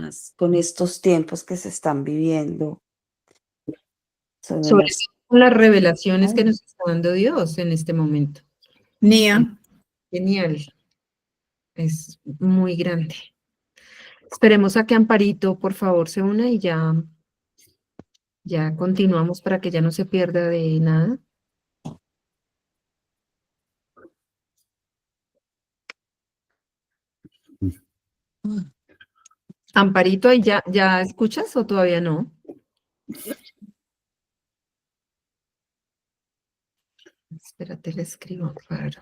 más con estos tiempos que se están viviendo. Son Sobre unas... todo con las revelaciones que nos está dando Dios en este momento. Nia. Genial. Es muy grande. Esperemos a que Amparito, por favor, se una y ya continuamos para que ya no se pierda de nada. Amparito, ¿ahí ya escuchas o todavía no? Espérate, le escribo, claro.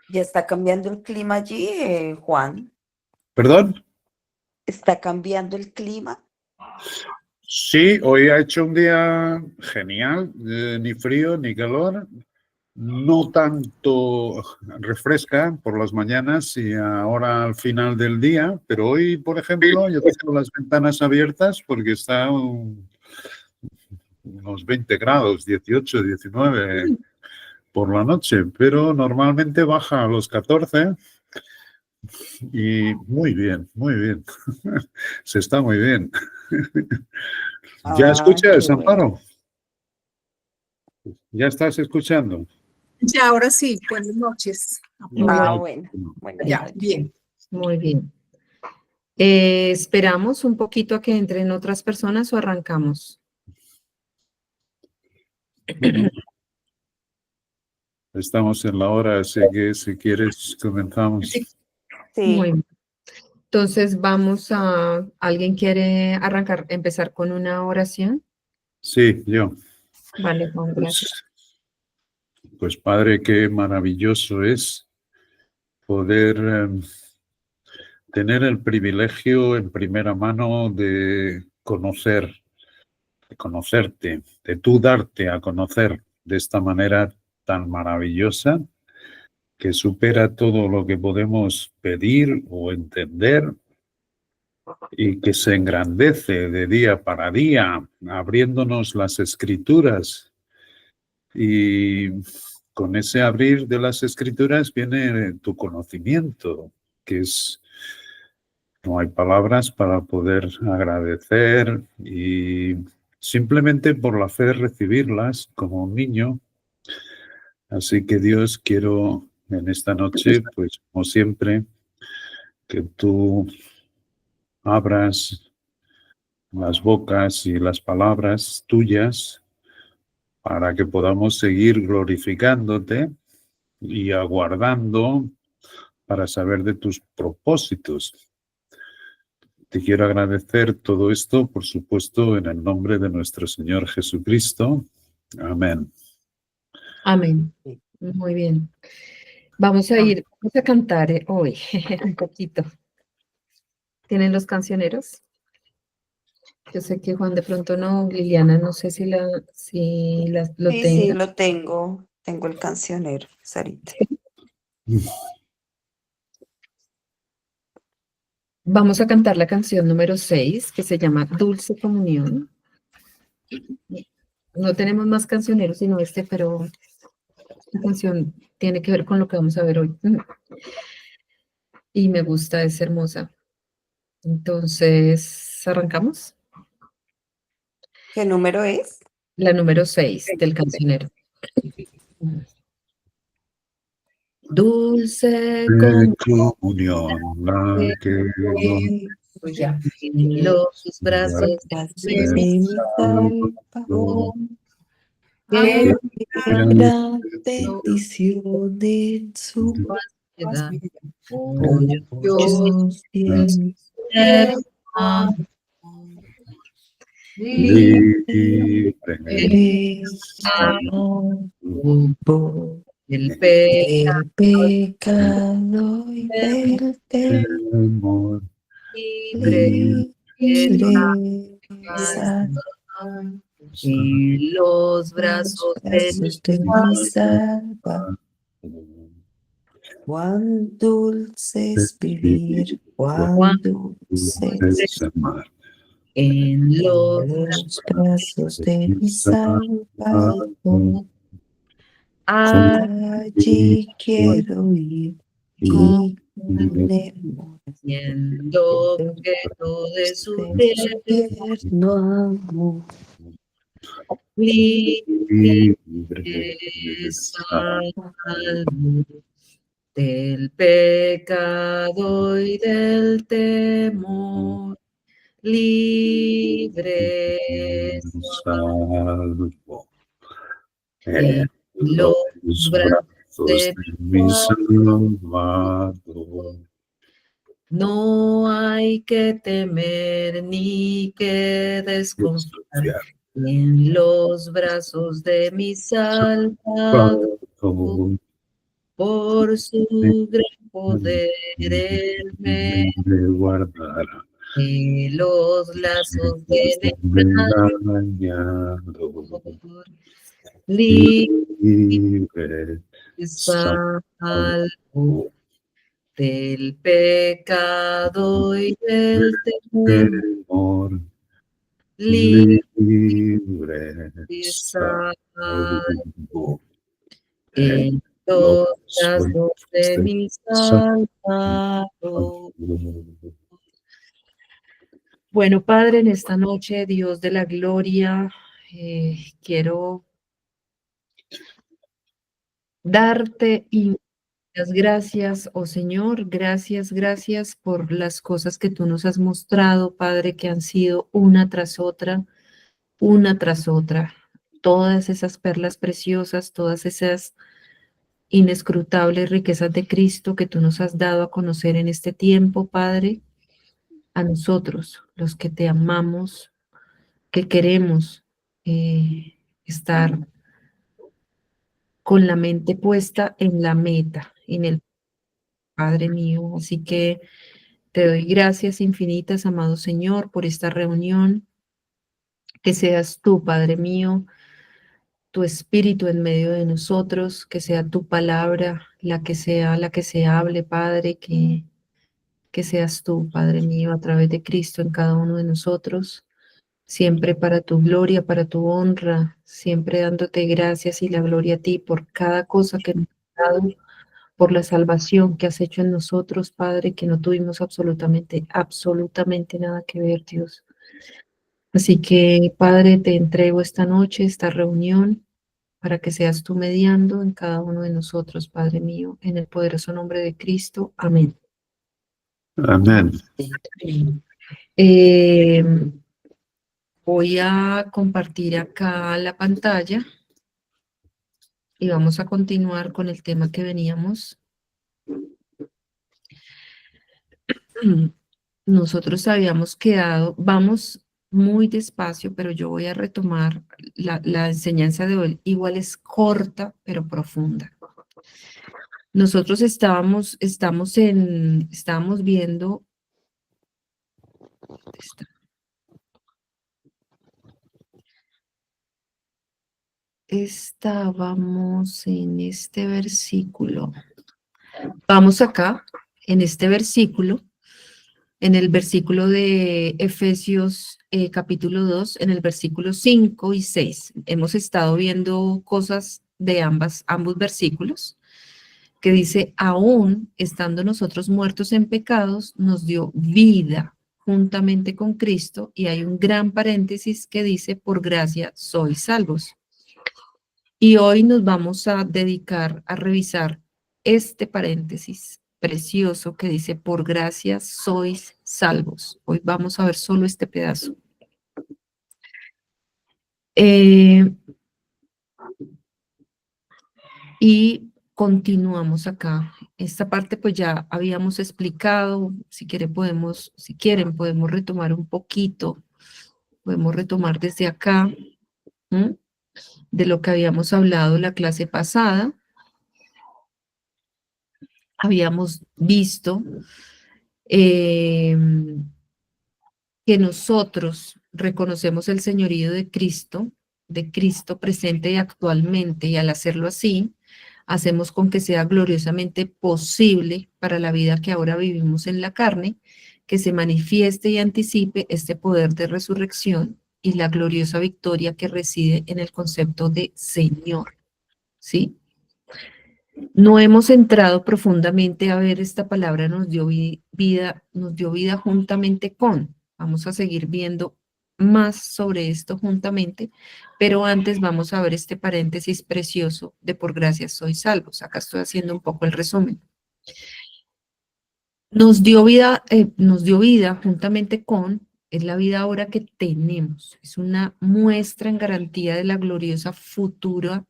¿Ya está cambiando el clima allí, Juan? ¿Perdón? ¿Está cambiando el clima? Sí, hoy ha hecho un día genial, ni frío ni calor, no tanto refresca por las mañanas y ahora al final del día, pero hoy, por ejemplo, yo tengo las ventanas abiertas porque está unos 20 grados, 18, 19 por la noche, pero normalmente baja a los 14 y muy bien, muy bien. Se está muy bien. ¿Ya escuchas, qué bueno. Amparo? ¿Ya estás escuchando? Ya, ahora sí, buenas noches. Bueno, buenas Ya, noches. bien. Muy bien. ¿Esperamos un poquito a que entren otras personas o arrancamos? Estamos en la hora, así que si quieres comenzamos. Sí. Muy bien. Entonces ¿alguien quiere empezar con una oración? Sí, yo. Vale, Juan, gracias. Pues Padre, qué maravilloso es poder tener el privilegio en primera mano de conocerte, de tú darte a conocer de esta manera tan maravillosa que supera todo lo que podemos pedir o entender y que se engrandece de día para día, abriéndonos las escrituras. Y con ese abrir de las escrituras viene tu conocimiento, que es, no hay palabras para poder agradecer y simplemente por la fe recibirlas como un niño. Así que Dios, quiero en esta noche, pues como siempre, que tú abras las bocas y las palabras tuyas para que podamos seguir glorificándote y aguardando para saber de tus propósitos. Te quiero agradecer todo esto, por supuesto, en el nombre de nuestro Señor Jesucristo. Amén. Amén. Muy bien. Vamos a cantar hoy un poquito. ¿Tienen los cancioneros? Yo sé que Juan de pronto no, Liliana, no sé si lo Sí, tenga. lo tengo. Tengo el cancionero, Sarita. Vamos a cantar la canción número 6, que se llama Dulce Comunión. No tenemos más cancioneros sino pero esta canción tiene que ver con lo que vamos a ver hoy. Y me gusta, es hermosa. Entonces, ¿arrancamos? ¿Qué número es? La número 6 del cancionero. Dulce comunión, la que los brazos de mi Salvador, que gran bendición en su da yo siempre libre el pecado y del temor, libre y los brazos de mi Salvador. Cuán dulce es vivir, cuán dulce es amar. en los brazos de mi Salvador. Ah, Allí quiero ir y Siendo objeto de su tierno amor. libre salvo del pecado y del temor, libre salvo en los brazos de mi Salvador. no hay que temer ni que desconfiar. En los brazos de mi Salvador, por su gran poder, Él me guardará de los lazos del engañador. libre Salvo del pecado y del temor. temor, libre Salvo en los brazos de mi Salvador. Bueno, Padre, en esta noche, Dios de la gloria, quiero darte infinitas gracias, oh Señor, gracias, gracias por las cosas que tú nos has mostrado, Padre, que han sido una tras otra, todas esas perlas preciosas, todas esas inescrutables riquezas de Cristo que tú nos has dado a conocer en este tiempo, Padre, a nosotros, los que te amamos, que queremos estar con la mente puesta en la meta, en el Padre mío. Así que te doy gracias infinitas, amado Señor, por esta reunión. Que seas tú, Padre mío, tu espíritu en medio de nosotros, que sea tu palabra la que se hable, Padre, que seas tú, Padre mío, a través de Cristo en cada uno de nosotros, siempre para tu gloria, para tu honra, siempre dándote gracias y la gloria a ti por cada cosa que nos has dado, por la salvación que has hecho en nosotros, Padre, que no tuvimos absolutamente nada que ver, Dios. Así que, Padre, te entrego esta noche, esta reunión, para que seas tú mediando en cada uno de nosotros, Padre mío, en el poderoso nombre de Cristo. Amén. Amén. Voy a compartir acá la pantalla y vamos a continuar con el tema que veníamos. Nosotros habíamos quedado, vamos muy despacio, pero yo voy a retomar la enseñanza de hoy. Igual es corta, pero profunda. Nosotros estábamos viendo, estábamos en este versículo. Vamos acá, en este versículo, en el versículo de Efesios capítulo 2, en el versículo 5 y 6. Hemos estado viendo cosas de ambos versículos, que dice, aún estando nosotros muertos en pecados, nos dio vida juntamente con Cristo, y hay un gran paréntesis que dice, por gracia sois salvos. Y hoy nos vamos a dedicar a revisar este paréntesis precioso que dice, por gracia sois salvos. Hoy vamos a ver solo este pedazo. Y continuamos acá. Esta parte pues ya habíamos explicado. Si quieren podemos retomar un poquito. Podemos retomar desde acá, de lo que habíamos hablado la clase pasada. Habíamos visto que nosotros reconocemos el señorío de Cristo presente y actualmente, y al hacerlo así, hacemos con que sea gloriosamente posible para la vida que ahora vivimos en la carne, que se manifieste y anticipe este poder de resurrección y la gloriosa victoria que reside en el concepto de Señor, ¿sí? No hemos entrado profundamente a ver esta palabra nos dio vida juntamente con. Vamos a seguir viendo más sobre esto juntamente, pero antes vamos a ver este paréntesis precioso de por gracia sois salvos. Acá estoy haciendo un poco el resumen. Nos dio vida juntamente con, es la vida ahora que tenemos. Es una muestra en garantía de la gloriosa futura,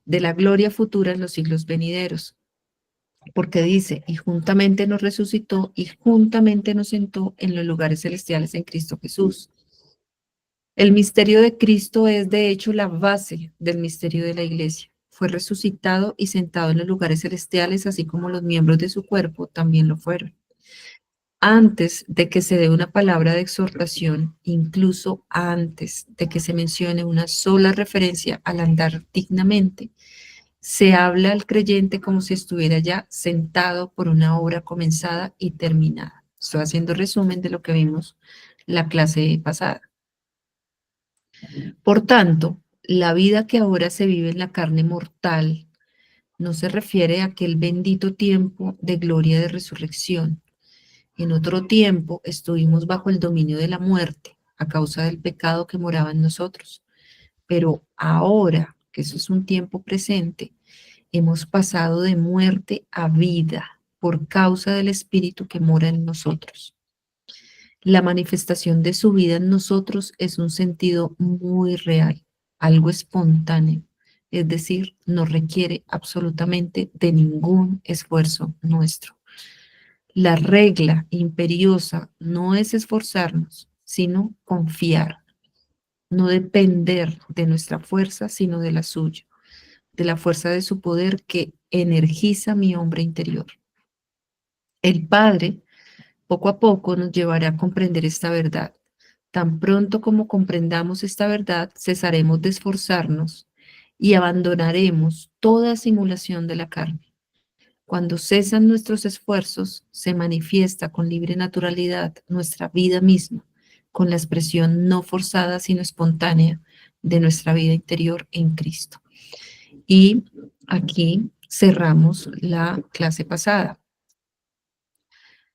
de la gloria futura en los siglos venideros. Porque dice, y juntamente nos resucitó y juntamente nos sentó en los lugares celestiales en Cristo Jesús. El misterio de Cristo es de hecho la base del misterio de la iglesia. Fue resucitado y sentado en los lugares celestiales, así como los miembros de su cuerpo también lo fueron. Antes de que se dé una palabra de exhortación, incluso antes de que se mencione una sola referencia al andar dignamente, se habla al creyente como si estuviera ya sentado por una obra comenzada y terminada. Estoy haciendo resumen de lo que vimos la clase pasada. Por tanto, la vida que ahora se vive en la carne mortal no se refiere a aquel bendito tiempo de gloria de resurrección. En otro tiempo estuvimos bajo el dominio de la muerte a causa del pecado que moraba en nosotros. Pero ahora, que eso es un tiempo presente, hemos pasado de muerte a vida por causa del Espíritu que mora en nosotros. La manifestación de su vida en nosotros es un sentido muy real, algo espontáneo, es decir, no requiere absolutamente de ningún esfuerzo nuestro. La regla imperiosa no es esforzarnos, sino confiar, no depender de nuestra fuerza, sino de la suya, de la fuerza de su poder que energiza mi hombre interior. El Padre, poco a poco, nos llevará a comprender esta verdad. Tan pronto como comprendamos esta verdad, cesaremos de esforzarnos y abandonaremos toda simulación de la carne. Cuando cesan nuestros esfuerzos, se manifiesta con libre naturalidad nuestra vida misma, con la expresión no forzada, sino espontánea de nuestra vida interior en Cristo. Y aquí cerramos la clase pasada.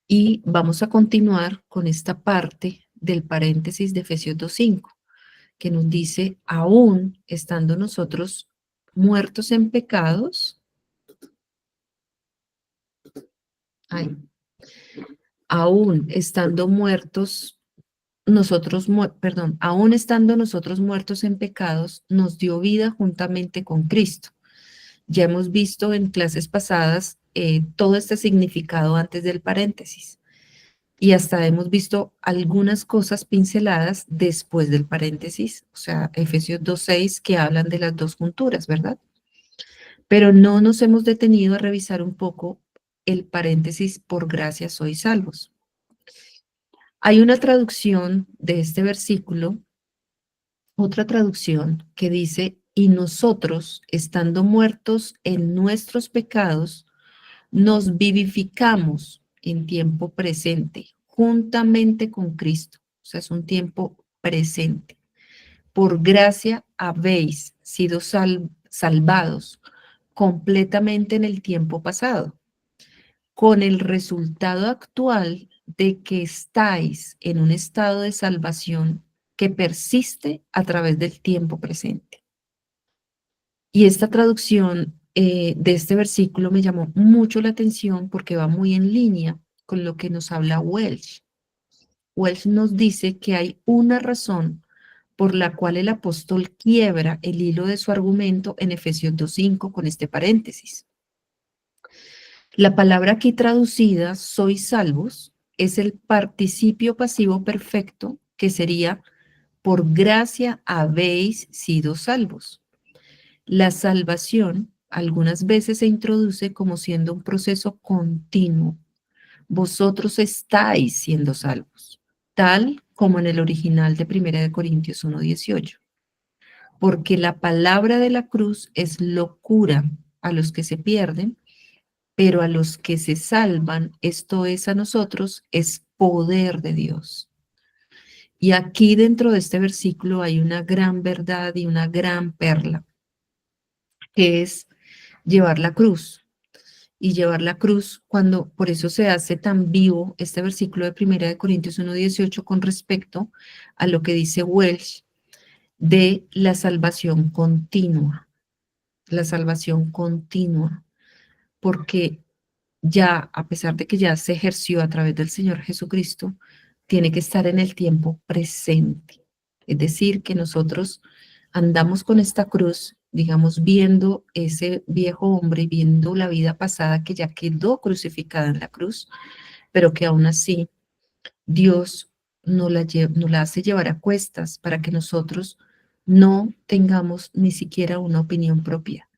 Y vamos a continuar con esta parte del paréntesis de Efesios 2:5, que nos dice, aún estando nosotros muertos en pecados, aún estando muertos, aún estando nosotros muertos en pecados, nos dio vida juntamente con Cristo. Ya hemos visto en clases pasadas todo este significado antes del paréntesis. Y hasta hemos visto algunas cosas pinceladas después del paréntesis, o sea, Efesios 2:6, que hablan de las dos junturas, ¿verdad? Pero no nos hemos detenido a revisar un poco el paréntesis por gracia sois salvos. Hay una traducción de este versículo, otra traducción que dice, y nosotros, estando muertos en nuestros pecados, nos vivificamos en tiempo presente, juntamente con Cristo. O sea, es un tiempo presente. Por gracia habéis sido salvados completamente en el tiempo pasado, con el resultado actual de que estáis en un estado de salvación que persiste a través del tiempo presente. Y esta traducción de este versículo me llamó mucho la atención porque va muy en línea con lo que nos habla Welsh. Welsh nos dice que hay una razón por la cual el apóstol quiebra el hilo de su argumento en Efesios 2:5 con este paréntesis. La palabra aquí traducida, sois salvos, es el participio pasivo perfecto que sería, por gracia habéis sido salvos. La salvación algunas veces se introduce como siendo un proceso continuo. Vosotros estáis siendo salvos, tal como en el original de 1 Corintios 1:18. Porque la palabra de la cruz es locura a los que se pierden, pero a los que se salvan, esto es a nosotros, es poder de Dios. Y aquí dentro de este versículo hay una gran verdad y una gran perla, que es llevar la cruz. Y llevar la cruz cuando, por eso se hace tan vivo este versículo de 1 Corintios 1:18 con respecto a lo que dice Welsh de la salvación continua. La salvación continua. Porque ya, a pesar de que ya se ejerció a través del Señor Jesucristo, tiene que estar en el tiempo presente. Es decir, que nosotros andamos con esta cruz, digamos, viendo ese viejo hombre, viendo la vida pasada que ya quedó crucificada en la cruz, pero que aún así Dios nos la hace llevar a cuestas para que nosotros no tengamos ni siquiera una opinión propia.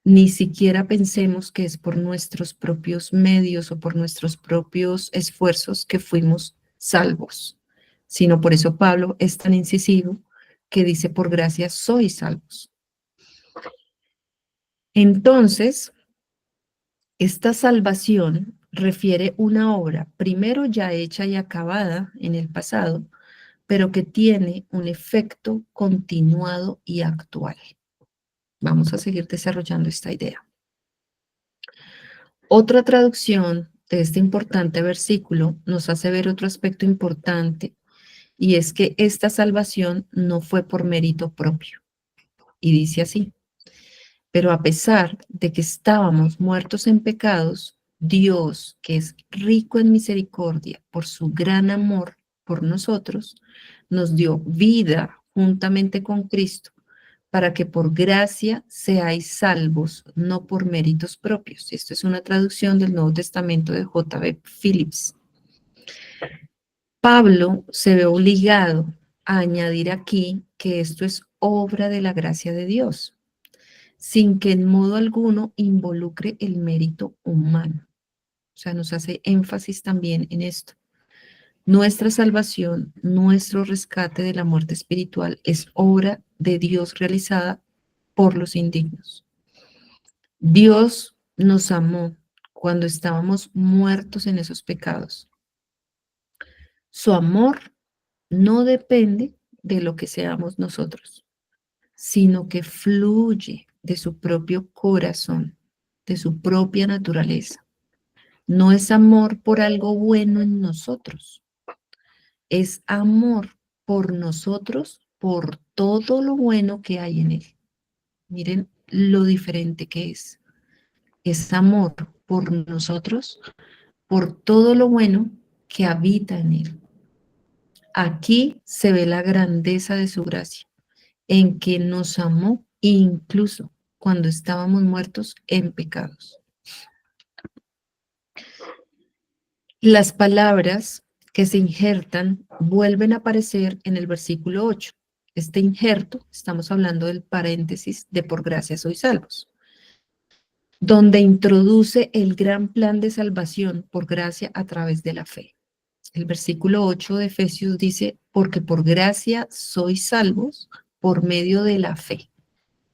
Ni siquiera pensemos que es por nuestros propios medios o por nuestros propios esfuerzos que fuimos salvos, sino por eso Pablo es tan incisivo que dice, por gracia sois salvos. Entonces, esta salvación refiere una obra, primero ya hecha y acabada en el pasado, pero que tiene un efecto continuado y actual. Vamos a seguir desarrollando esta idea. Otra traducción de este importante versículo nos hace ver otro aspecto importante, y es que esta salvación no fue por mérito propio. Y dice así: pero a pesar de que estábamos muertos en pecados, Dios, que es rico en misericordia por su gran amor por nosotros, nos dio vida juntamente con Cristo, para que por gracia seáis salvos, no por méritos propios. Esto es una traducción del Nuevo Testamento de J.B. Phillips. Pablo se ve obligado a añadir aquí que esto es obra de la gracia de Dios, sin que en modo alguno involucre el mérito humano. O sea, nos hace énfasis también en esto. Nuestra salvación, nuestro rescate de la muerte espiritual es obra de Dios realizada por los indignos. Dios nos amó cuando estábamos muertos en esos pecados. Su amor no depende de lo que seamos nosotros, sino que fluye de su propio corazón, de su propia naturaleza. No es amor por algo bueno en nosotros, es amor por nosotros, por todo lo bueno que hay en él. Miren lo diferente que es. Es amor por nosotros, por todo lo bueno que habita en él. Aquí se ve la grandeza de su gracia, en que nos amó incluso cuando estábamos muertos en pecados. Las palabras que se injertan vuelven a aparecer en el versículo 8. Este injerto, estamos hablando del paréntesis de por gracia sois salvos, donde introduce el gran plan de salvación por gracia a través de la fe. El versículo 8 de Efesios dice, porque por gracia sois salvos por medio de la fe.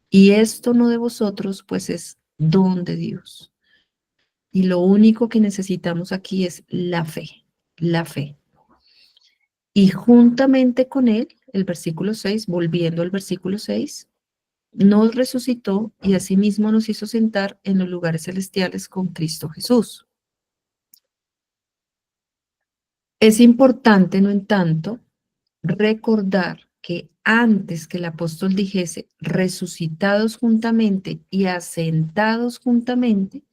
Y esto no de vosotros, pues es don de Dios. Y lo único que necesitamos aquí es la fe, la fe. Y juntamente con él, el versículo 6, volviendo al versículo 6, nos resucitó y asimismo nos hizo sentar en los lugares celestiales con Cristo Jesús. Es importante, no en tanto, recordar que antes que el apóstol dijese resucitados juntamente y asentados juntamente,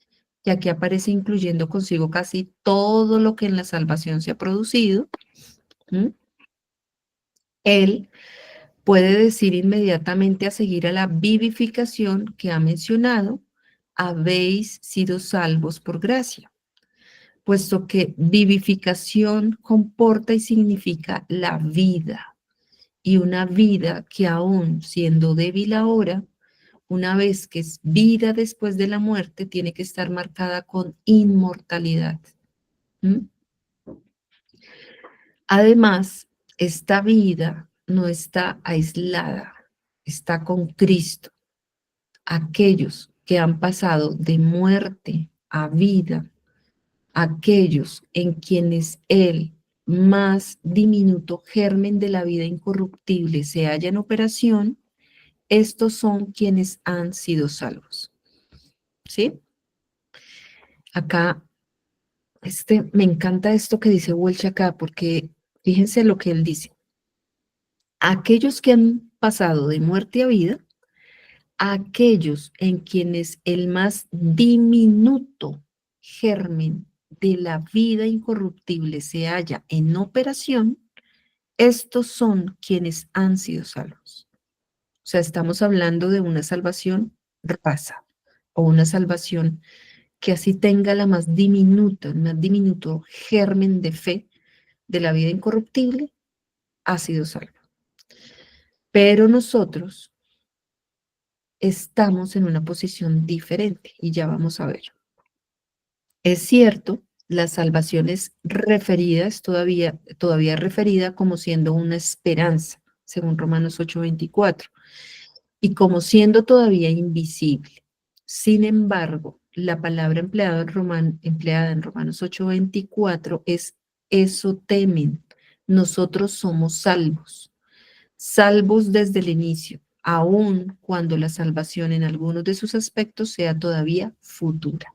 ya que aparece incluyendo consigo casi todo lo que en la salvación se ha producido, él puede decir inmediatamente a seguir a la vivificación que ha mencionado, habéis sido salvos por gracia, puesto que vivificación comporta y significa la vida, y una vida que aún siendo débil ahora, una vez que es vida después de la muerte, tiene que estar marcada con inmortalidad. Además, esta vida no está aislada, está con Cristo. Aquellos que han pasado de muerte a vida, aquellos en quienes Él, más diminuto germen de la vida incorruptible, se halla en operación, estos son quienes han sido salvos. ¿sí? Acá, me encanta esto que dice Welch acá, porque fíjense lo que él dice. Aquellos que han pasado de muerte a vida, aquellos en quienes el más diminuto germen de la vida incorruptible se halla en operación, estos son quienes han sido salvos. O sea, estamos hablando de una salvación raza o una salvación que así tenga la más diminuto germen de fe de la vida incorruptible, ha sido salvo. Pero nosotros estamos en una posición diferente y ya vamos a ver. Es cierto, la salvación es referida, todavía referida como siendo una esperanza, según Romanos 8:24, y como siendo todavía invisible. Sin embargo, la palabra empleada en Romanos 8:24 es eso temen. Nosotros somos salvos, salvos desde el inicio, aun cuando la salvación en algunos de sus aspectos sea todavía futura.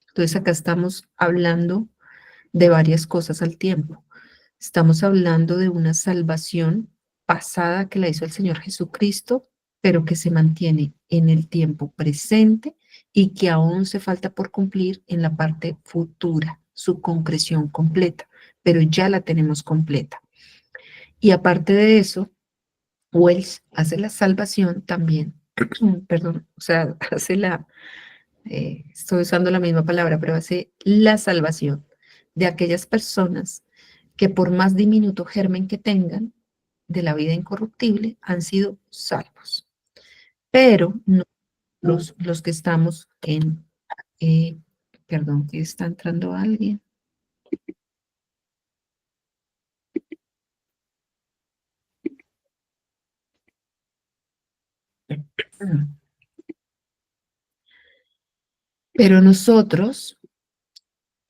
Entonces acá estamos hablando de varias cosas al tiempo. Estamos hablando de una salvación pasada que la hizo el Señor Jesucristo, pero que se mantiene en el tiempo presente y que aún se falta por cumplir en la parte futura, su concreción completa, pero ya la tenemos completa. Y aparte de eso, Wells hace la salvación también, perdón, o sea, estoy usando la misma palabra, pero hace la salvación de aquellas personas que por más diminuto germen que tengan de la vida incorruptible han sido salvos. Pero no los que estamos perdón, que está entrando alguien. Pero nosotros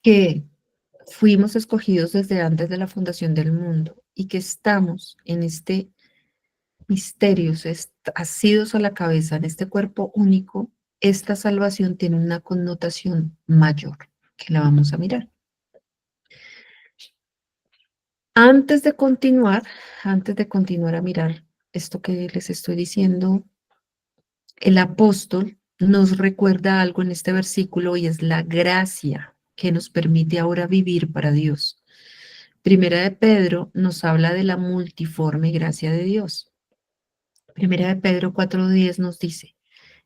que fuimos escogidos desde antes de la fundación del mundo y que estamos en este misterio, asidos a la cabeza, en este cuerpo único, esta salvación tiene una connotación mayor, que la vamos a mirar. Antes de continuar a mirar esto que les estoy diciendo, el apóstol nos recuerda algo en este versículo y es la gracia que nos permite ahora vivir para Dios. Primera de Pedro nos habla de la multiforme gracia de Dios. Primera de Pedro 4:10 nos dice,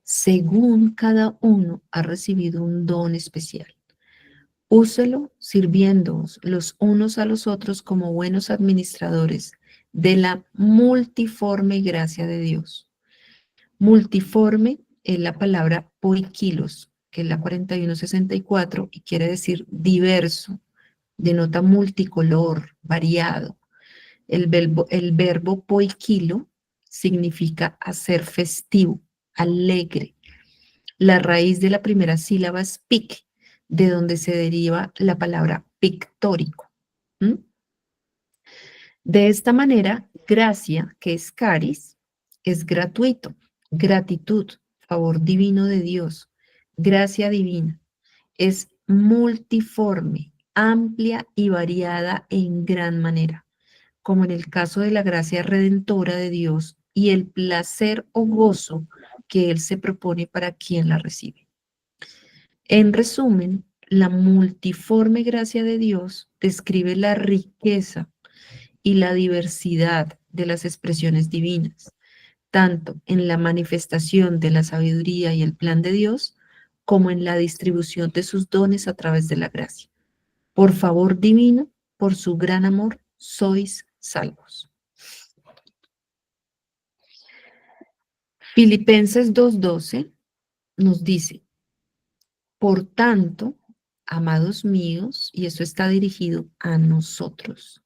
según cada uno ha recibido un don especial, úselo sirviéndoos los unos a los otros como buenos administradores de la multiforme gracia de Dios. Multiforme es la palabra poikilos, que es la 4164 y quiere decir diverso, denota multicolor, variado. El verbo poikilo significa hacer festivo, alegre. La raíz de la primera sílaba es pic, de donde se deriva la palabra pictórico. De esta manera, gracia, que es caris, es gratuito, gratitud, favor divino de Dios, gracia divina. Es multiforme, amplia y variada en gran manera, como en el caso de la gracia redentora de Dios y el placer o gozo que Él se propone para quien la recibe. En resumen, la multiforme gracia de Dios describe la riqueza y la diversidad de las expresiones divinas, tanto en la manifestación de la sabiduría y el plan de Dios, como en la distribución de sus dones a través de la gracia. Por favor divino, por su gran amor, sois salvos. Filipenses 2:12 nos dice, por tanto, amados míos, y esto está dirigido a nosotros,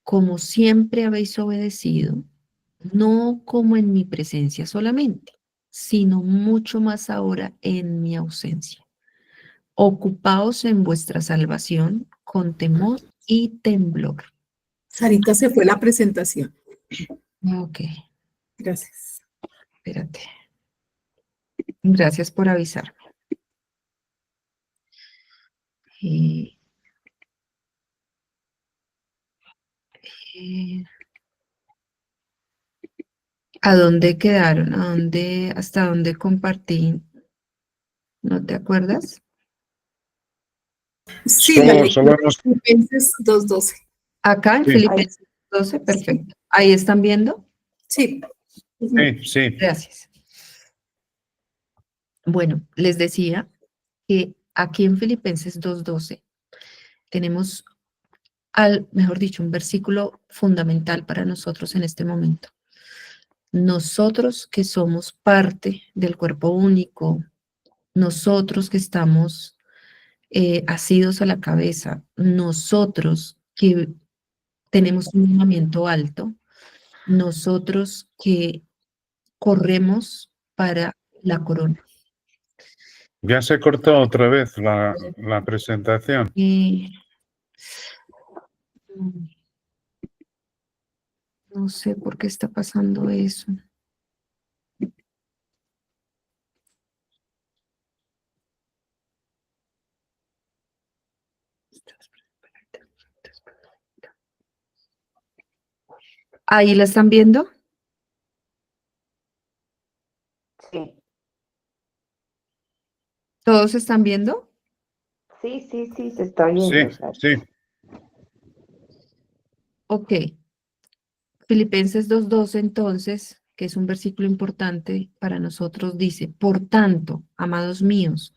como siempre habéis obedecido, no como en mi presencia solamente, sino mucho más ahora en mi ausencia. Ocupaos en vuestra salvación con temor y temblor. Sarita, se fue la presentación. Ok, Gracias. espérate. Gracias por avisarme. ¿A dónde quedaron? ¿Hasta dónde compartí? ¿No te acuerdas? Sí, la Solo lectura hemos... de Filipenses 2:12. Acá en Sí. Filipenses 12, perfecto. ¿Ahí están viendo? Sí. Sí. Gracias. Bueno, les decía que aquí en Filipenses 2:12 tenemos, mejor dicho, un versículo fundamental para nosotros en este momento. Nosotros que somos parte del cuerpo único, nosotros que estamos asidos a la cabeza, nosotros que tenemos un llamamiento alto, nosotros que corremos para la corona. Ya se cortó otra vez la presentación. No sé por qué está pasando eso. ¿Ahí la están viendo? Sí, ¿Todos están viendo? sí, se está viendo, Sara. Sí. Ok. Filipenses 2:12 entonces, que es un versículo importante para nosotros, dice, por tanto, amados míos,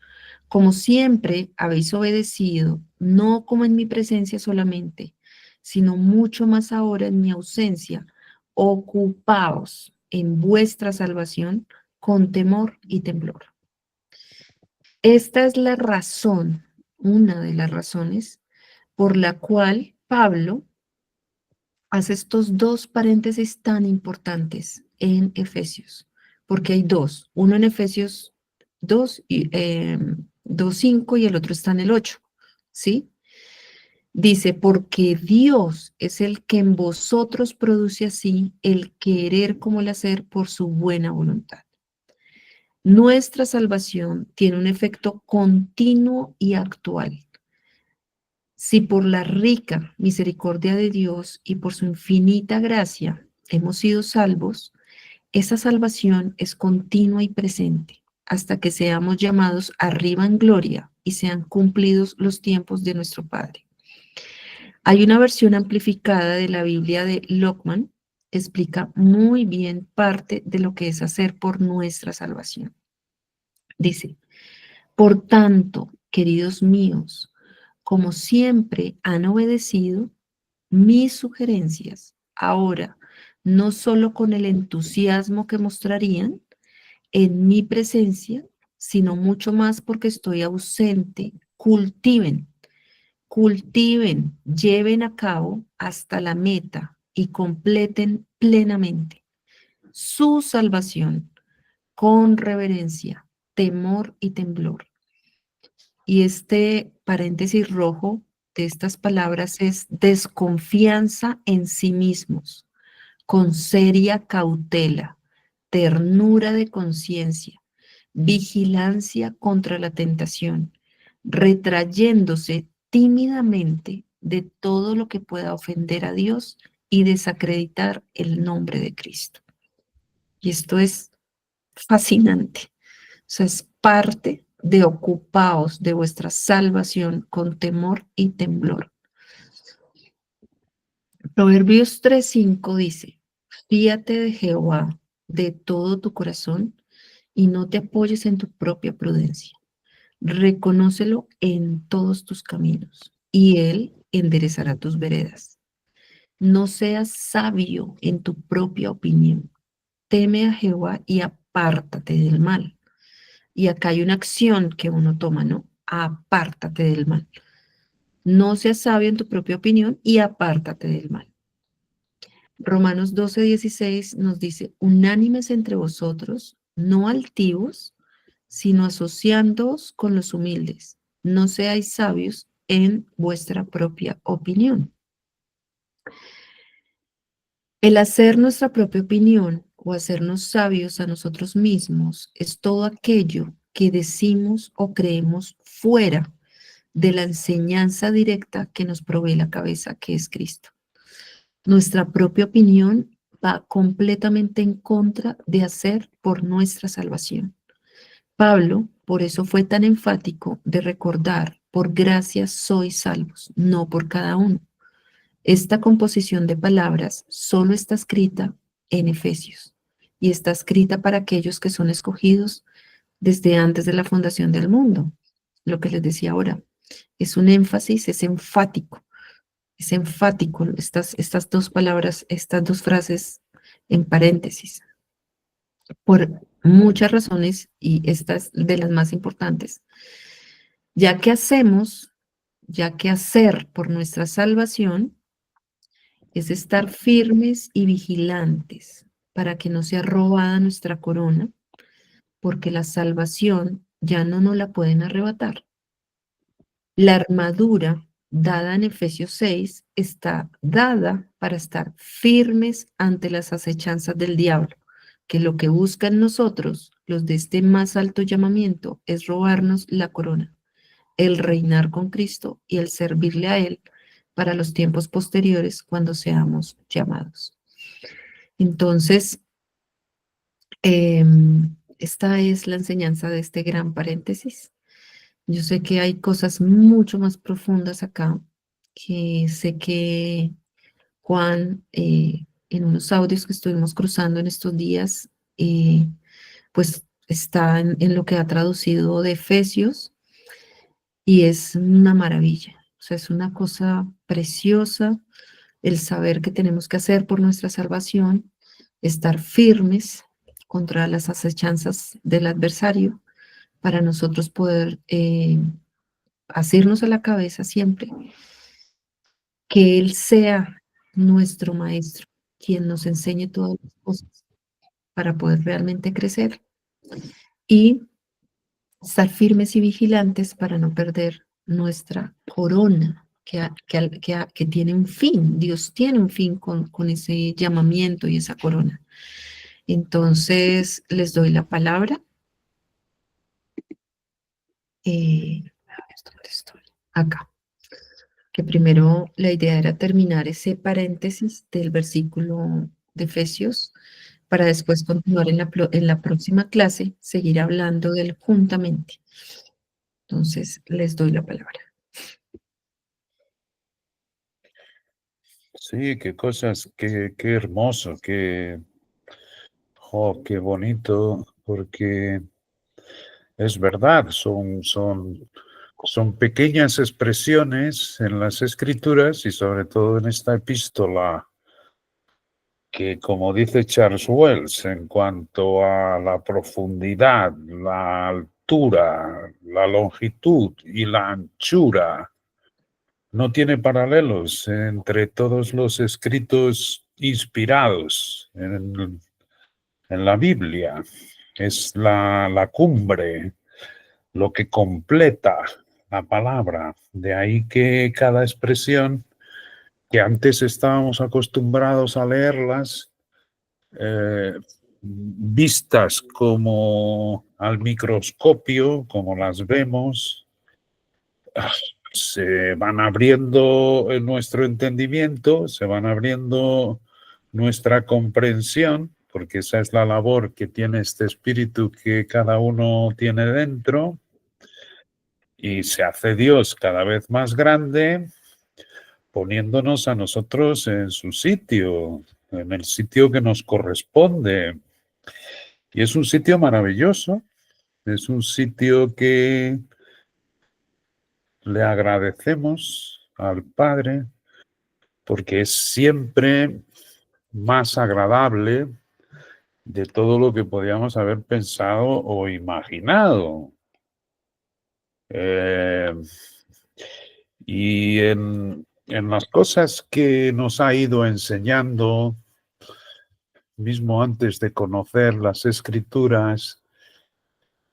como siempre habéis obedecido, no como en mi presencia solamente, sino mucho más ahora en mi ausencia, ocupaos en vuestra salvación con temor y temblor. Esta es la razón, una de las razones, por la cual Pablo hace estos dos paréntesis tan importantes en Efesios, porque hay dos, uno en Efesios 2, 2:5 y el otro está en el 8, ¿sí? Dice, porque Dios es el que en vosotros produce así el querer como el hacer por su buena voluntad. Nuestra salvación tiene un efecto continuo y actual. Si por la rica misericordia de Dios y por su infinita gracia hemos sido salvos, esa salvación es continua y presente hasta que seamos llamados arriba en gloria y sean cumplidos los tiempos de nuestro Padre. Hay una versión amplificada de la Biblia de Lockman que explica muy bien parte de lo que es hacer por nuestra salvación. Dice, por tanto, queridos míos, como siempre han obedecido mis sugerencias, ahora, no solo con el entusiasmo que mostrarían en mi presencia, sino mucho más porque estoy ausente, cultiven, lleven a cabo hasta la meta y completen plenamente su salvación con reverencia, temor y temblor. Y este paréntesis rojo de estas palabras es desconfianza en sí mismos, con seria cautela, ternura de conciencia, vigilancia contra la tentación, retrayéndose tímidamente de todo lo que pueda ofender a Dios y desacreditar el nombre de Cristo. Y esto es fascinante. O sea, es parte de ocupaos de vuestra salvación con temor y temblor. Proverbios 3:5 dice, fíate de Jehová de todo tu corazón y no te apoyes en tu propia prudencia. Reconócelo en todos tus caminos y él enderezará tus veredas. No seas sabio en tu propia opinión. Teme a Jehová y apártate del mal. Y acá hay una acción que uno toma, ¿no? Apártate del mal. No seas sabio en tu propia opinión y apártate del mal. Romanos 12:16 nos dice, unánimes entre vosotros, no altivos, sino asociándoos con los humildes. No seáis sabios en vuestra propia opinión. El hacer nuestra propia opinión o hacernos sabios a nosotros mismos es todo aquello que decimos o creemos fuera de la enseñanza directa que nos provee la cabeza, que es Cristo. Nuestra propia opinión va completamente en contra de hacer por nuestra salvación. Pablo, por eso fue tan enfático de recordar, por gracia sois salvos, no por cada uno. Esta composición de palabras solo está escrita en Efesios y está escrita para aquellos que son escogidos desde antes de la fundación del mundo. Lo que les decía ahora, es un énfasis, es enfático estas dos palabras, estas dos frases en paréntesis, por muchas razones y estas de las más importantes. Ya que hacer por nuestra salvación es estar firmes y vigilantes para que no sea robada nuestra corona, porque la salvación ya no nos la pueden arrebatar. La armadura dada en Efesios 6 está dada para estar firmes ante las acechanzas del diablo, que lo que busca en nosotros, los de este más alto llamamiento, es robarnos la corona, el reinar con Cristo y el servirle a Él para los tiempos posteriores cuando seamos llamados. Entonces, esta es la enseñanza de este gran paréntesis. Yo sé que hay cosas mucho más profundas acá, que sé que Juan, en unos audios que estuvimos cruzando en estos días, pues está en lo que ha traducido de Efesios y es una maravilla. O sea, es una cosa preciosa el saber que tenemos que hacer por nuestra salvación, estar firmes contra las acechanzas del adversario para nosotros poder hacernos a la cabeza siempre que Él sea nuestro maestro, quien nos enseñe todas las cosas para poder realmente crecer y estar firmes y vigilantes para no perder nuestra corona que tiene un fin. Dios tiene un fin con ese llamamiento y esa corona. Entonces, les doy la palabra. A ver, ¿dónde estoy? Acá. Que primero la idea era terminar ese paréntesis del versículo de Efesios para después continuar en la próxima clase, seguir hablando del juntamente. Entonces, les doy la palabra. Sí, qué cosas, qué hermoso, qué bonito, porque es verdad, son pequeñas expresiones en las escrituras y sobre todo en esta epístola que, como dice Charles Wells, en cuanto a la profundidad, la altura, la longitud y la anchura, no tiene paralelos entre todos los escritos inspirados en la Biblia. Es la cumbre, lo que completa la palabra. De ahí que cada expresión que antes estábamos acostumbrados a leerlas, vistas como al microscopio, como las vemos, se van abriendo nuestro entendimiento, se van abriendo nuestra comprensión, porque esa es la labor que tiene este espíritu que cada uno tiene dentro, y se hace Dios cada vez más grande, poniéndonos a nosotros en su sitio, en el sitio que nos corresponde. Y es un sitio maravilloso, es un sitio que le agradecemos al Padre porque es siempre más agradable de todo lo que podíamos haber pensado o imaginado. Y en las cosas que nos ha ido enseñando, mismo antes de conocer las Escrituras,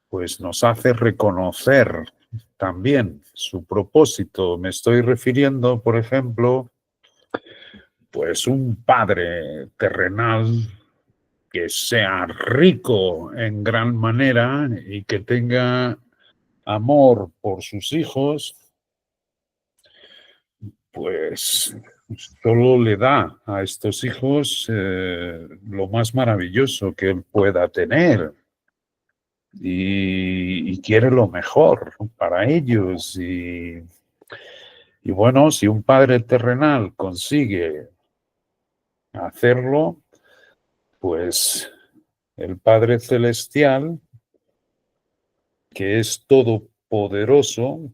pues nos hace reconocer también su propósito. Me estoy refiriendo, por ejemplo, pues un padre terrenal que sea rico en gran manera y que tenga amor por sus hijos, pues solo le da a estos hijos lo más maravilloso que él pueda tener y quiere lo mejor para ellos. Y bueno, si un padre terrenal consigue hacerlo, pues el Padre Celestial, que es todopoderoso,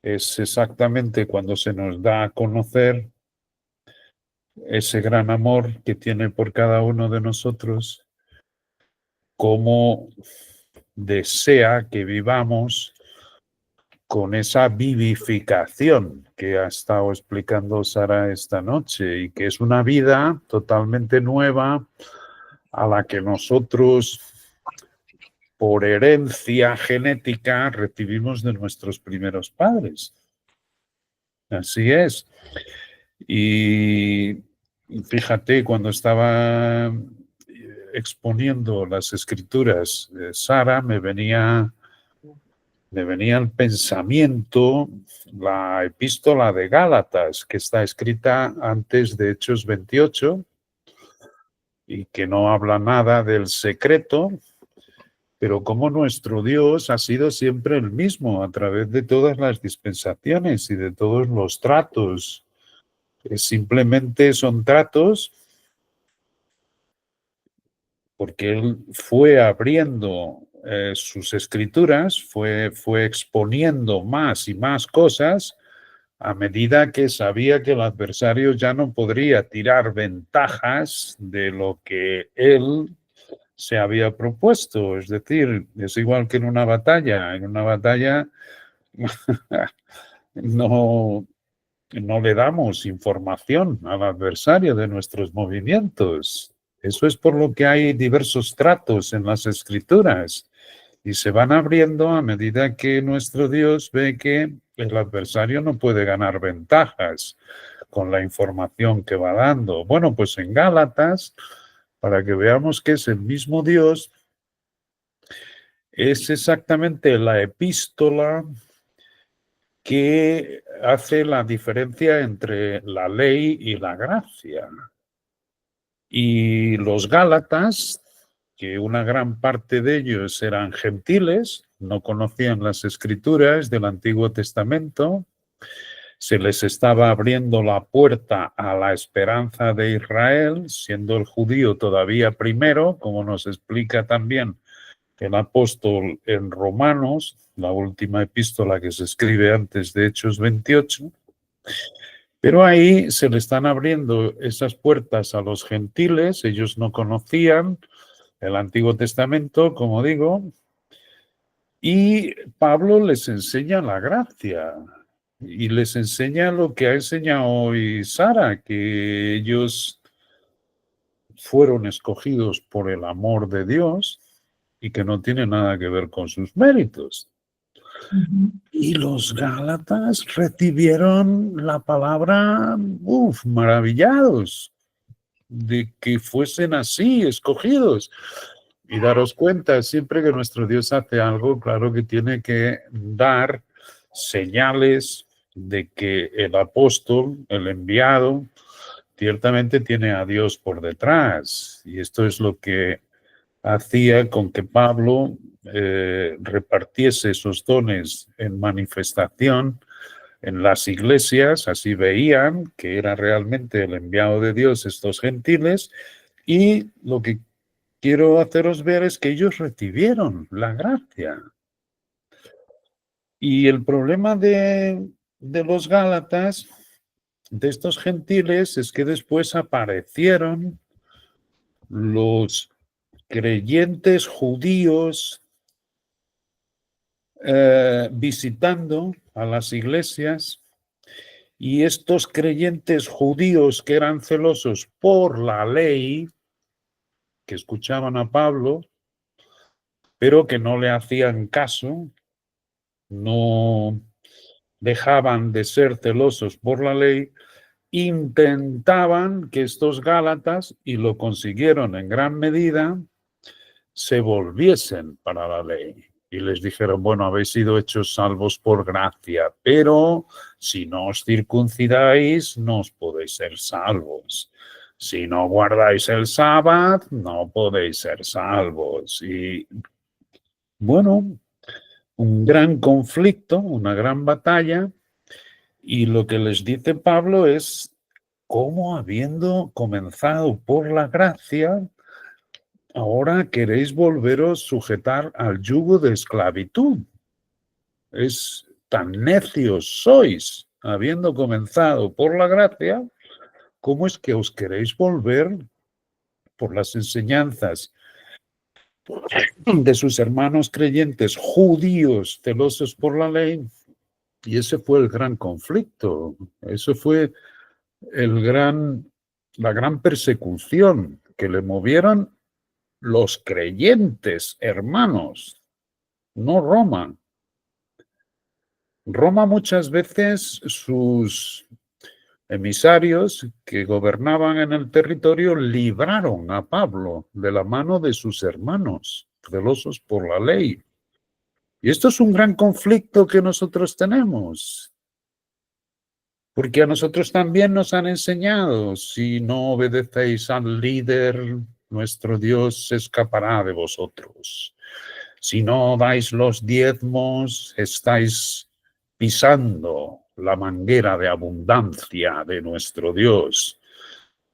es exactamente cuando se nos da a conocer ese gran amor que tiene por cada uno de nosotros, cómo desea que vivamos con esa vivificación que ha estado explicando Sara esta noche y que es una vida totalmente nueva a la que nosotros, por herencia genética, recibimos de nuestros primeros padres. Así es. Y fíjate, cuando estaba exponiendo las escrituras, Sara, me venía al pensamiento la epístola de Gálatas, que está escrita antes de Hechos 28 y que no habla nada del secreto, pero como nuestro Dios ha sido siempre el mismo a través de todas las dispensaciones y de todos los tratos. Simplemente son tratos porque Él fue abriendo sus escrituras, fue exponiendo más y más cosas a medida que sabía que el adversario ya no podría tirar ventajas de lo que Él se había propuesto. Es decir, es igual que en una batalla. En una batalla no le damos información al adversario de nuestros movimientos. Eso es por lo que hay diversos tratos en las escrituras y se van abriendo a medida que nuestro Dios ve que el adversario no puede ganar ventajas con la información que va dando. Bueno, pues en Gálatas, para que veamos que es el mismo Dios, es exactamente la epístola que hace la diferencia entre la ley y la gracia. Y los Gálatas, que una gran parte de ellos eran gentiles, no conocían las escrituras del Antiguo Testamento, se les estaba abriendo la puerta a la esperanza de Israel, siendo el judío todavía primero, como nos explica también el apóstol en Romanos, la última epístola que se escribe antes de Hechos 28, pero ahí se le están abriendo esas puertas a los gentiles, ellos no conocían el Antiguo Testamento, como digo, y Pablo les enseña la gracia y les enseña lo que ha enseñado hoy Sara, que ellos fueron escogidos por el amor de Dios y que no tiene nada que ver con sus méritos. Y los Gálatas recibieron la palabra, maravillados de que fuesen así, escogidos. Y daros cuenta, siempre que nuestro Dios hace algo, claro que tiene que dar señales de que el apóstol, el enviado, ciertamente tiene a Dios por detrás. Y esto es lo que hacía con que Pablo repartiese esos dones en manifestación en las iglesias, así veían que era realmente el enviado de Dios estos gentiles, y lo que quiero haceros ver es que ellos recibieron la gracia. Y el problema de los Gálatas, de estos gentiles, es que después aparecieron los creyentes judíos visitando a las iglesias, y estos creyentes judíos que eran celosos por la ley, que escuchaban a Pablo, pero que no le hacían caso, no dejaban de ser celosos por la ley intentaban que estos gálatas, y lo consiguieron en gran medida, se volviesen para la ley. Y les dijeron, bueno, habéis sido hechos salvos por gracia, pero si no os circuncidáis, no os podéis ser salvos. Si no guardáis el sábado, no podéis ser salvos. Y bueno, un gran conflicto, una gran batalla. Y lo que les dice Pablo es cómo, habiendo comenzado por la gracia, ahora queréis volveros sujetar al yugo de esclavitud. Es tan necios sois, habiendo comenzado por la gracia, ¿cómo es que os queréis volver por las enseñanzas de sus hermanos creyentes judíos celosos por la ley? Y ese fue el gran conflicto. Eso fue la gran persecución que le movieron los creyentes hermanos, no Roma. Roma muchas veces sus emisarios que gobernaban en el territorio libraron a Pablo de la mano de sus hermanos, celosos por la ley. Y esto es un gran conflicto que nosotros tenemos, porque a nosotros también nos han enseñado, si no obedecéis al líder, nuestro Dios se escapará de vosotros. Si no dais los diezmos, estáis pisando la manguera de abundancia de nuestro Dios.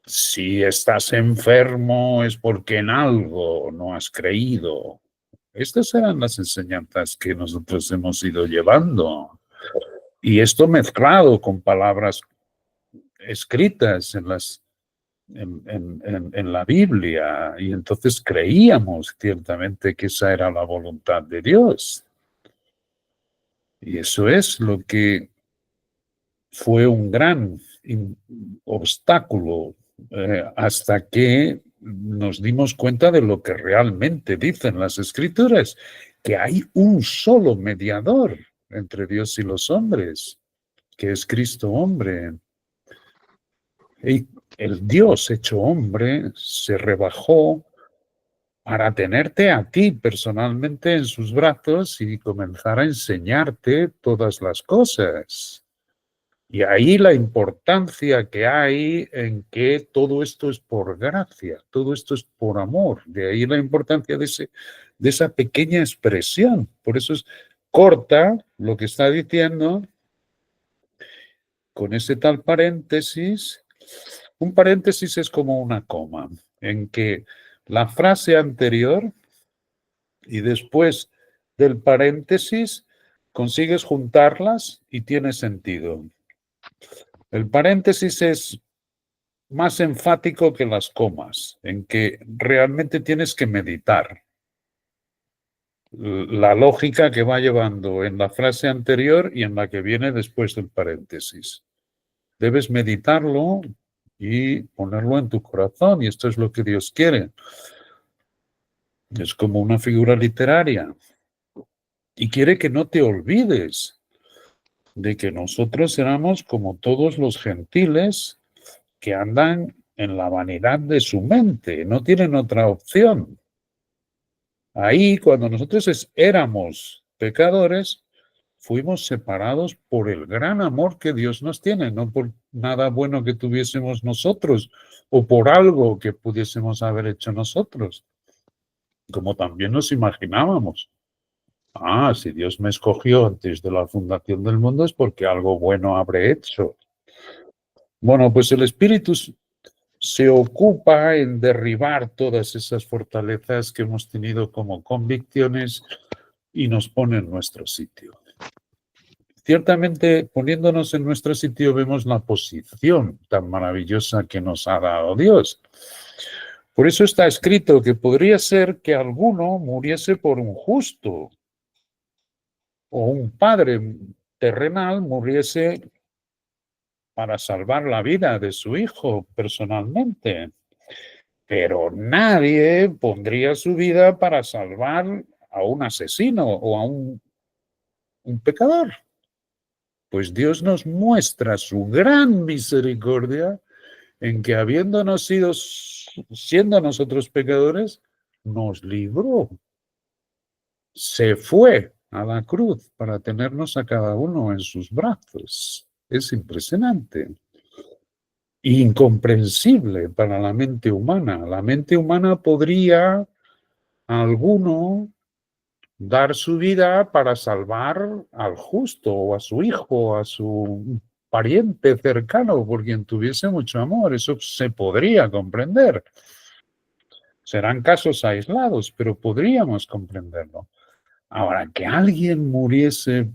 Si estás enfermo es porque en algo no has creído. Estas eran las enseñanzas que nosotros hemos ido llevando. Y esto mezclado con palabras escritas en la Biblia. Y entonces creíamos ciertamente que esa era la voluntad de Dios. Y eso es lo que fue un gran obstáculo hasta que nos dimos cuenta de lo que realmente dicen las Escrituras, que hay un solo mediador entre Dios y los hombres, que es Cristo hombre. Y el Dios hecho hombre se rebajó para tenerte a ti personalmente en sus brazos y comenzar a enseñarte todas las cosas. Y ahí la importancia que hay en que todo esto es por gracia, todo esto es por amor. De ahí la importancia de esa pequeña expresión. Por eso es corta lo que está diciendo con ese tal paréntesis. Un paréntesis es como una coma, en que la frase anterior y después del paréntesis consigues juntarlas y tiene sentido. El paréntesis es más enfático que las comas, en que realmente tienes que meditar la lógica que va llevando en la frase anterior y en la que viene después del paréntesis. Debes meditarlo y ponerlo en tu corazón, y esto es lo que Dios quiere. Es como una figura literaria. Y quiere que no te olvides de que nosotros éramos como todos los gentiles que andan en la vanidad de su mente, no tienen otra opción. Ahí, cuando nosotros éramos pecadores, fuimos separados por el gran amor que Dios nos tiene, no por nada bueno que tuviésemos nosotros o por algo que pudiésemos haber hecho nosotros, como también nos imaginábamos. Ah, si Dios me escogió antes de la fundación del mundo es porque algo bueno habré hecho. Bueno, pues el Espíritu se ocupa en derribar todas esas fortalezas que hemos tenido como convicciones y nos pone en nuestro sitio. Ciertamente, poniéndonos en nuestro sitio, vemos la posición tan maravillosa que nos ha dado Dios. Por eso está escrito que podría ser que alguno muriese por un justo, o un padre terrenal muriese para salvar la vida de su hijo personalmente. Pero nadie pondría su vida para salvar a un asesino o a un pecador. Pues Dios nos muestra su gran misericordia en que habiéndonos sido, siendo nosotros pecadores, nos libró. Se fue a la cruz para tenernos a cada uno en sus brazos. Es impresionante. Incomprensible para la mente humana. La mente humana podría a alguno dar su vida para salvar al justo o a su hijo o a su pariente cercano por quien tuviese mucho amor. Eso se podría comprender. Serán casos aislados, pero podríamos comprenderlo. Ahora, que alguien muriese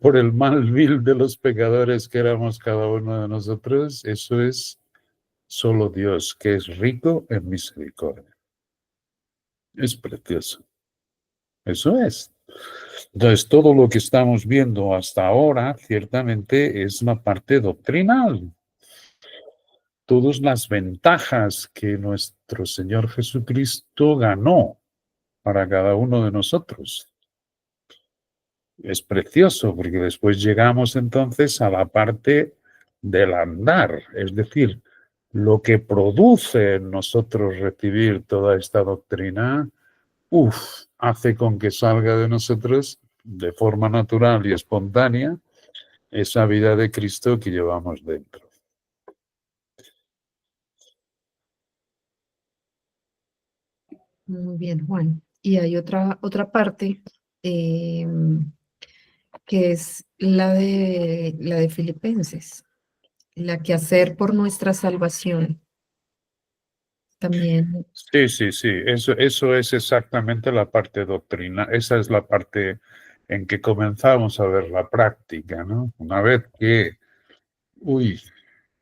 por el mal vil de los pecadores que éramos cada uno de nosotros, eso es solo Dios, que es rico en misericordia. Es precioso. Eso es. Entonces, todo lo que estamos viendo hasta ahora, ciertamente, es una parte doctrinal. Todas las ventajas que nuestro Señor Jesucristo ganó para cada uno de nosotros. Es precioso, porque después llegamos entonces a la parte del andar, es decir, lo que produce en nosotros recibir toda esta doctrina, hace con que salga de nosotros de forma natural y espontánea esa vida de Cristo que llevamos dentro. Muy bien, Juan. Y hay otra parte que es la de Filipenses, la que hacer por nuestra salvación. También. Sí. Eso es exactamente la parte doctrina. Esa es la parte en que comenzamos a ver la práctica, ¿no? Una vez que,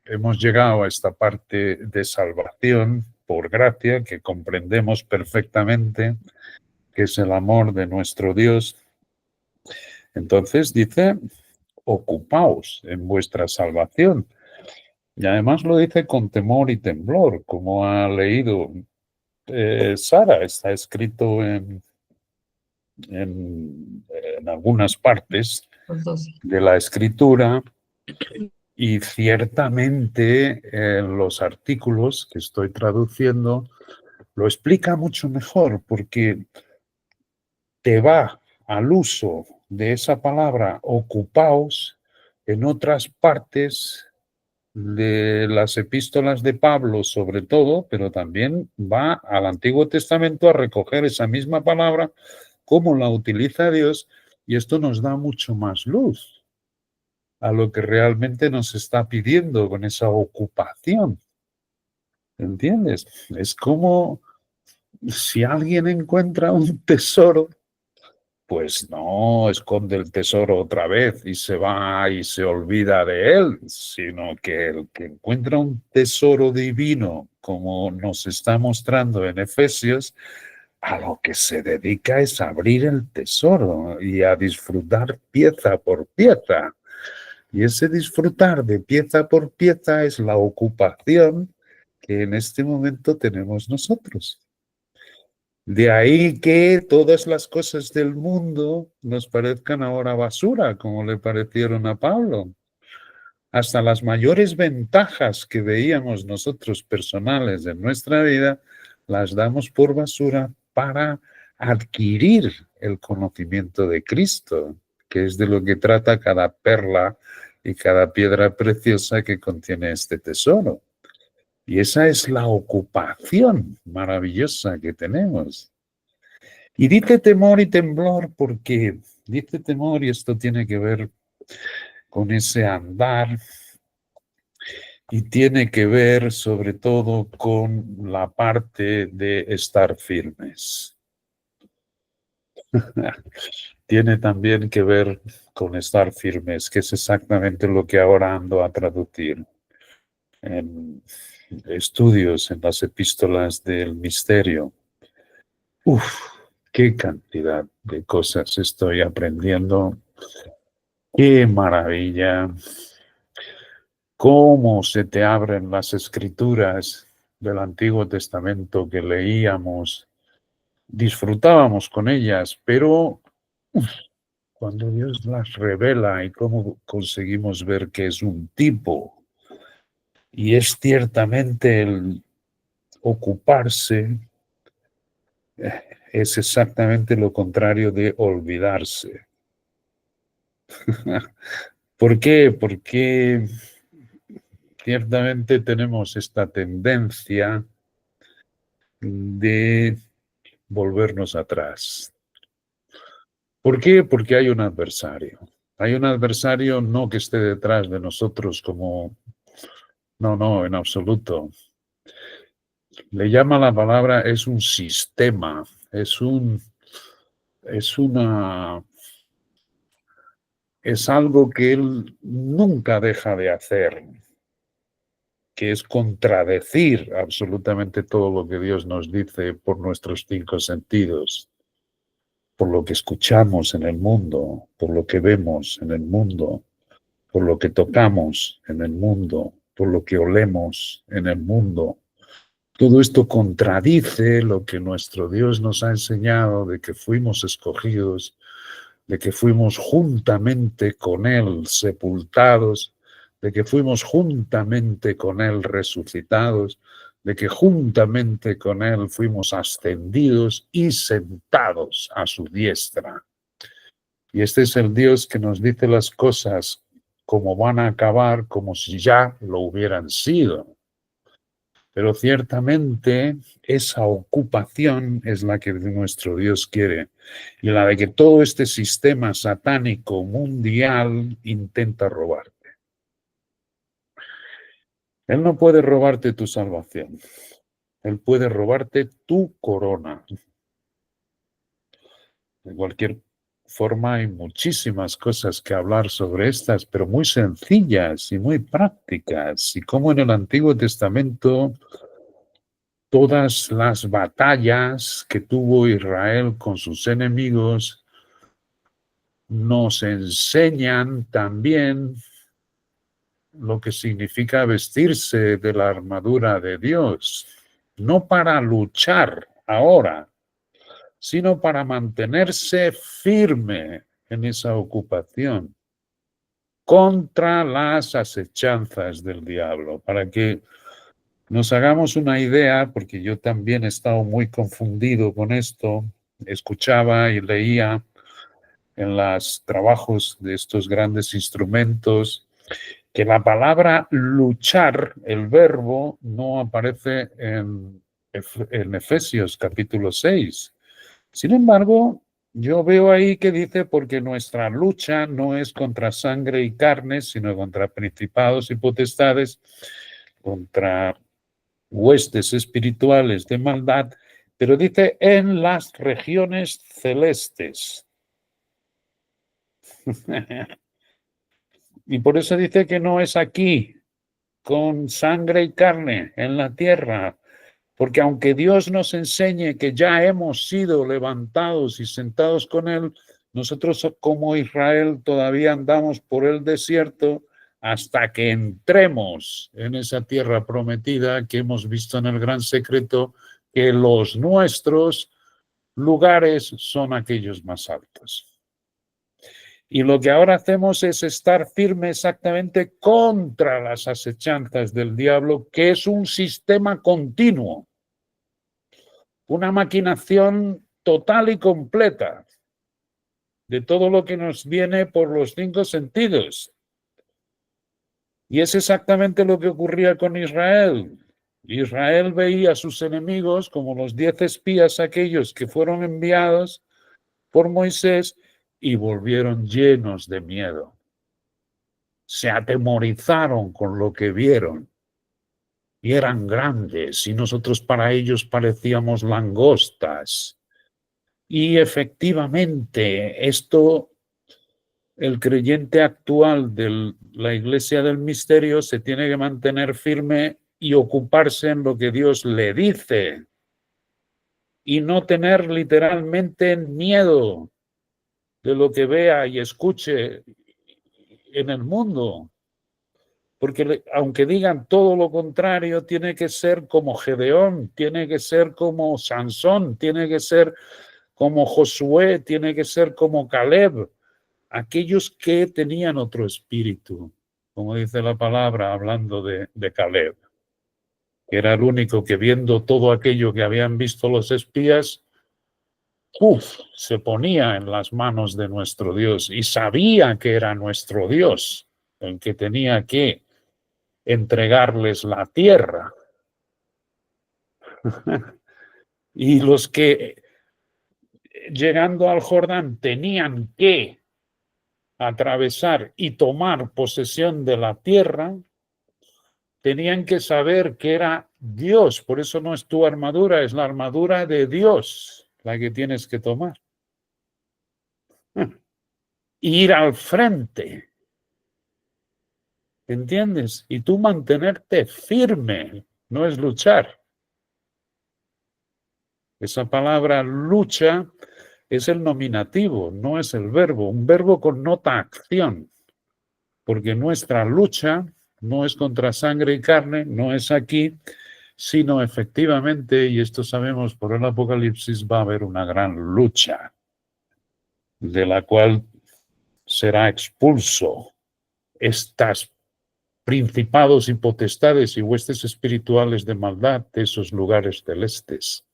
hemos llegado a esta parte de salvación por gracia, que comprendemos perfectamente que es el amor de nuestro Dios. Entonces dice, ocupaos en vuestra salvación. Y además lo dice con temor y temblor, como ha leído Sara. Está escrito en algunas partes Los 12. de la escritura. Y ciertamente en los artículos que estoy traduciendo lo explica mucho mejor, porque te va al uso de esa palabra ocupaos en otras partes de las epístolas de Pablo sobre todo, pero también va al Antiguo Testamento a recoger esa misma palabra, cómo la utiliza Dios, y esto nos da mucho más luz a lo que realmente nos está pidiendo con esa ocupación. ¿Entiendes? Es como si alguien encuentra un tesoro, pues no esconde el tesoro otra vez y se va y se olvida de él, sino que el que encuentra un tesoro divino, como nos está mostrando en Efesios, a lo que se dedica es a abrir el tesoro y a disfrutar pieza por pieza. Y ese disfrutar de pieza por pieza es la ocupación que en este momento tenemos nosotros. De ahí que todas las cosas del mundo nos parezcan ahora basura, como le parecieron a Pablo. Hasta las mayores ventajas que veíamos nosotros personales en nuestra vida, las damos por basura para adquirir el conocimiento de Cristo, que es de lo que trata cada perla y cada piedra preciosa que contiene este tesoro. Y esa es la ocupación maravillosa que tenemos. Y dice temor y temblor porque dice temor, y esto tiene que ver con ese andar y tiene que ver sobre todo con la parte de estar firmes. Tiene también que ver con estar firmes, que es exactamente lo que ahora ando a traducir en estudios en las epístolas del misterio. Qué cantidad de cosas estoy aprendiendo. Qué maravilla. Cómo se te abren las escrituras del Antiguo Testamento que leíamos. Disfrutábamos con ellas, pero cuando Dios las revela y cómo conseguimos ver que es un tipo. Y es ciertamente el ocuparse, es exactamente lo contrario de olvidarse. ¿Por qué? Porque ciertamente tenemos esta tendencia de volvernos atrás. ¿Por qué? Porque hay un adversario. Hay un adversario no que esté detrás de nosotros como... No, en absoluto. Le llama la palabra, es un sistema, es algo que él nunca deja de hacer, que es contradecir absolutamente todo lo que Dios nos dice por nuestros 5 sentidos, por lo que escuchamos en el mundo, por lo que vemos en el mundo, por lo que tocamos en el mundo, por lo que olemos en el mundo. Todo esto contradice lo que nuestro Dios nos ha enseñado de que fuimos escogidos, de que fuimos juntamente con Él sepultados, de que fuimos juntamente con Él resucitados, de que juntamente con Él fuimos ascendidos y sentados a su diestra. Y este es el Dios que nos dice las cosas como van a acabar, como si ya lo hubieran sido. Pero ciertamente esa ocupación es la que nuestro Dios quiere y la de que todo este sistema satánico mundial intenta robarte. Él no puede robarte tu salvación. Él puede robarte tu corona. De cualquier forma, hay muchísimas cosas que hablar sobre estas, pero muy sencillas y muy prácticas. Y como en el Antiguo Testamento, todas las batallas que tuvo Israel con sus enemigos nos enseñan también lo que significa vestirse de la armadura de Dios, no para luchar ahora, sino para mantenerse firme en esa ocupación contra las asechanzas del diablo, para que nos hagamos una idea, porque yo también he estado muy confundido con esto, escuchaba y leía en los trabajos de estos grandes instrumentos que la palabra luchar, el verbo, no aparece en Efesios capítulo 6. Sin embargo, yo veo ahí que dice, porque nuestra lucha no es contra sangre y carne, sino contra principados y potestades, contra huestes espirituales de maldad, pero dice en las regiones celestes. Y por eso dice que no es aquí, con sangre y carne, en la tierra, porque aunque Dios nos enseñe que ya hemos sido levantados y sentados con Él, nosotros como Israel todavía andamos por el desierto hasta que entremos en esa tierra prometida que hemos visto en el gran secreto, que los nuestros lugares son aquellos más altos. Y lo que ahora hacemos es estar firme exactamente contra las asechanzas del diablo, que es un sistema continuo, una maquinación total y completa de todo lo que nos viene por los 5 sentidos. Y es exactamente lo que ocurría con Israel. Israel veía a sus enemigos como los 10 espías aquellos que fueron enviados por Moisés y volvieron llenos de miedo. Se atemorizaron con lo que vieron y eran grandes y nosotros para ellos parecíamos langostas. Y efectivamente esto, el creyente actual de la Iglesia del Misterio se tiene que mantener firme y ocuparse en lo que Dios le dice y no tener literalmente miedo de lo que vea y escuche en el mundo. Porque aunque digan todo lo contrario, tiene que ser como Gedeón, tiene que ser como Sansón, tiene que ser como Josué, tiene que ser como Caleb, aquellos que tenían otro espíritu, como dice la palabra, hablando de Caleb, que era el único que viendo todo aquello que habían visto los espías, se ponía en las manos de nuestro Dios y sabía que era nuestro Dios el que tenía que entregarles la tierra. Y los que, llegando al Jordán, tenían que atravesar y tomar posesión de la tierra, tenían que saber que era Dios. Por eso no es tu armadura, es la armadura de Dios la que tienes que tomar. Ir al frente. ¿Entiendes? Y tú mantenerte firme, no es luchar. Esa palabra lucha es el nominativo, no es el verbo. Un verbo connota acción, porque nuestra lucha no es contra sangre y carne, no es aquí, sino efectivamente, y esto sabemos por el Apocalipsis, va a haber una gran lucha, de la cual será expulso estas principados y potestades y huestes espirituales de maldad de esos lugares celestes.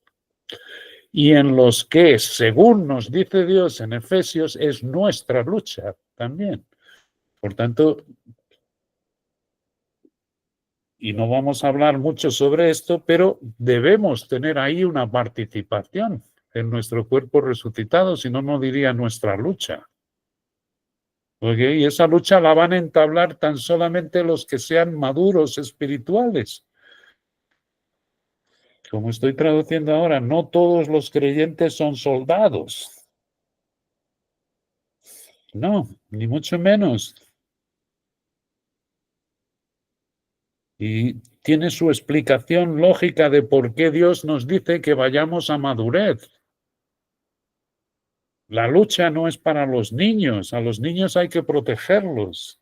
Y en los que, según nos dice Dios en Efesios, es nuestra lucha también. Por tanto, y no vamos a hablar mucho sobre esto, pero debemos tener ahí una participación en nuestro cuerpo resucitado, si no, no diría nuestra lucha. Y esa lucha la van a entablar tan solamente los que sean maduros espirituales. Como estoy traduciendo ahora, no todos los creyentes son soldados. No, ni mucho menos. Y tiene su explicación lógica de por qué Dios nos dice que vayamos a madurez. La lucha no es para los niños, a los niños hay que protegerlos.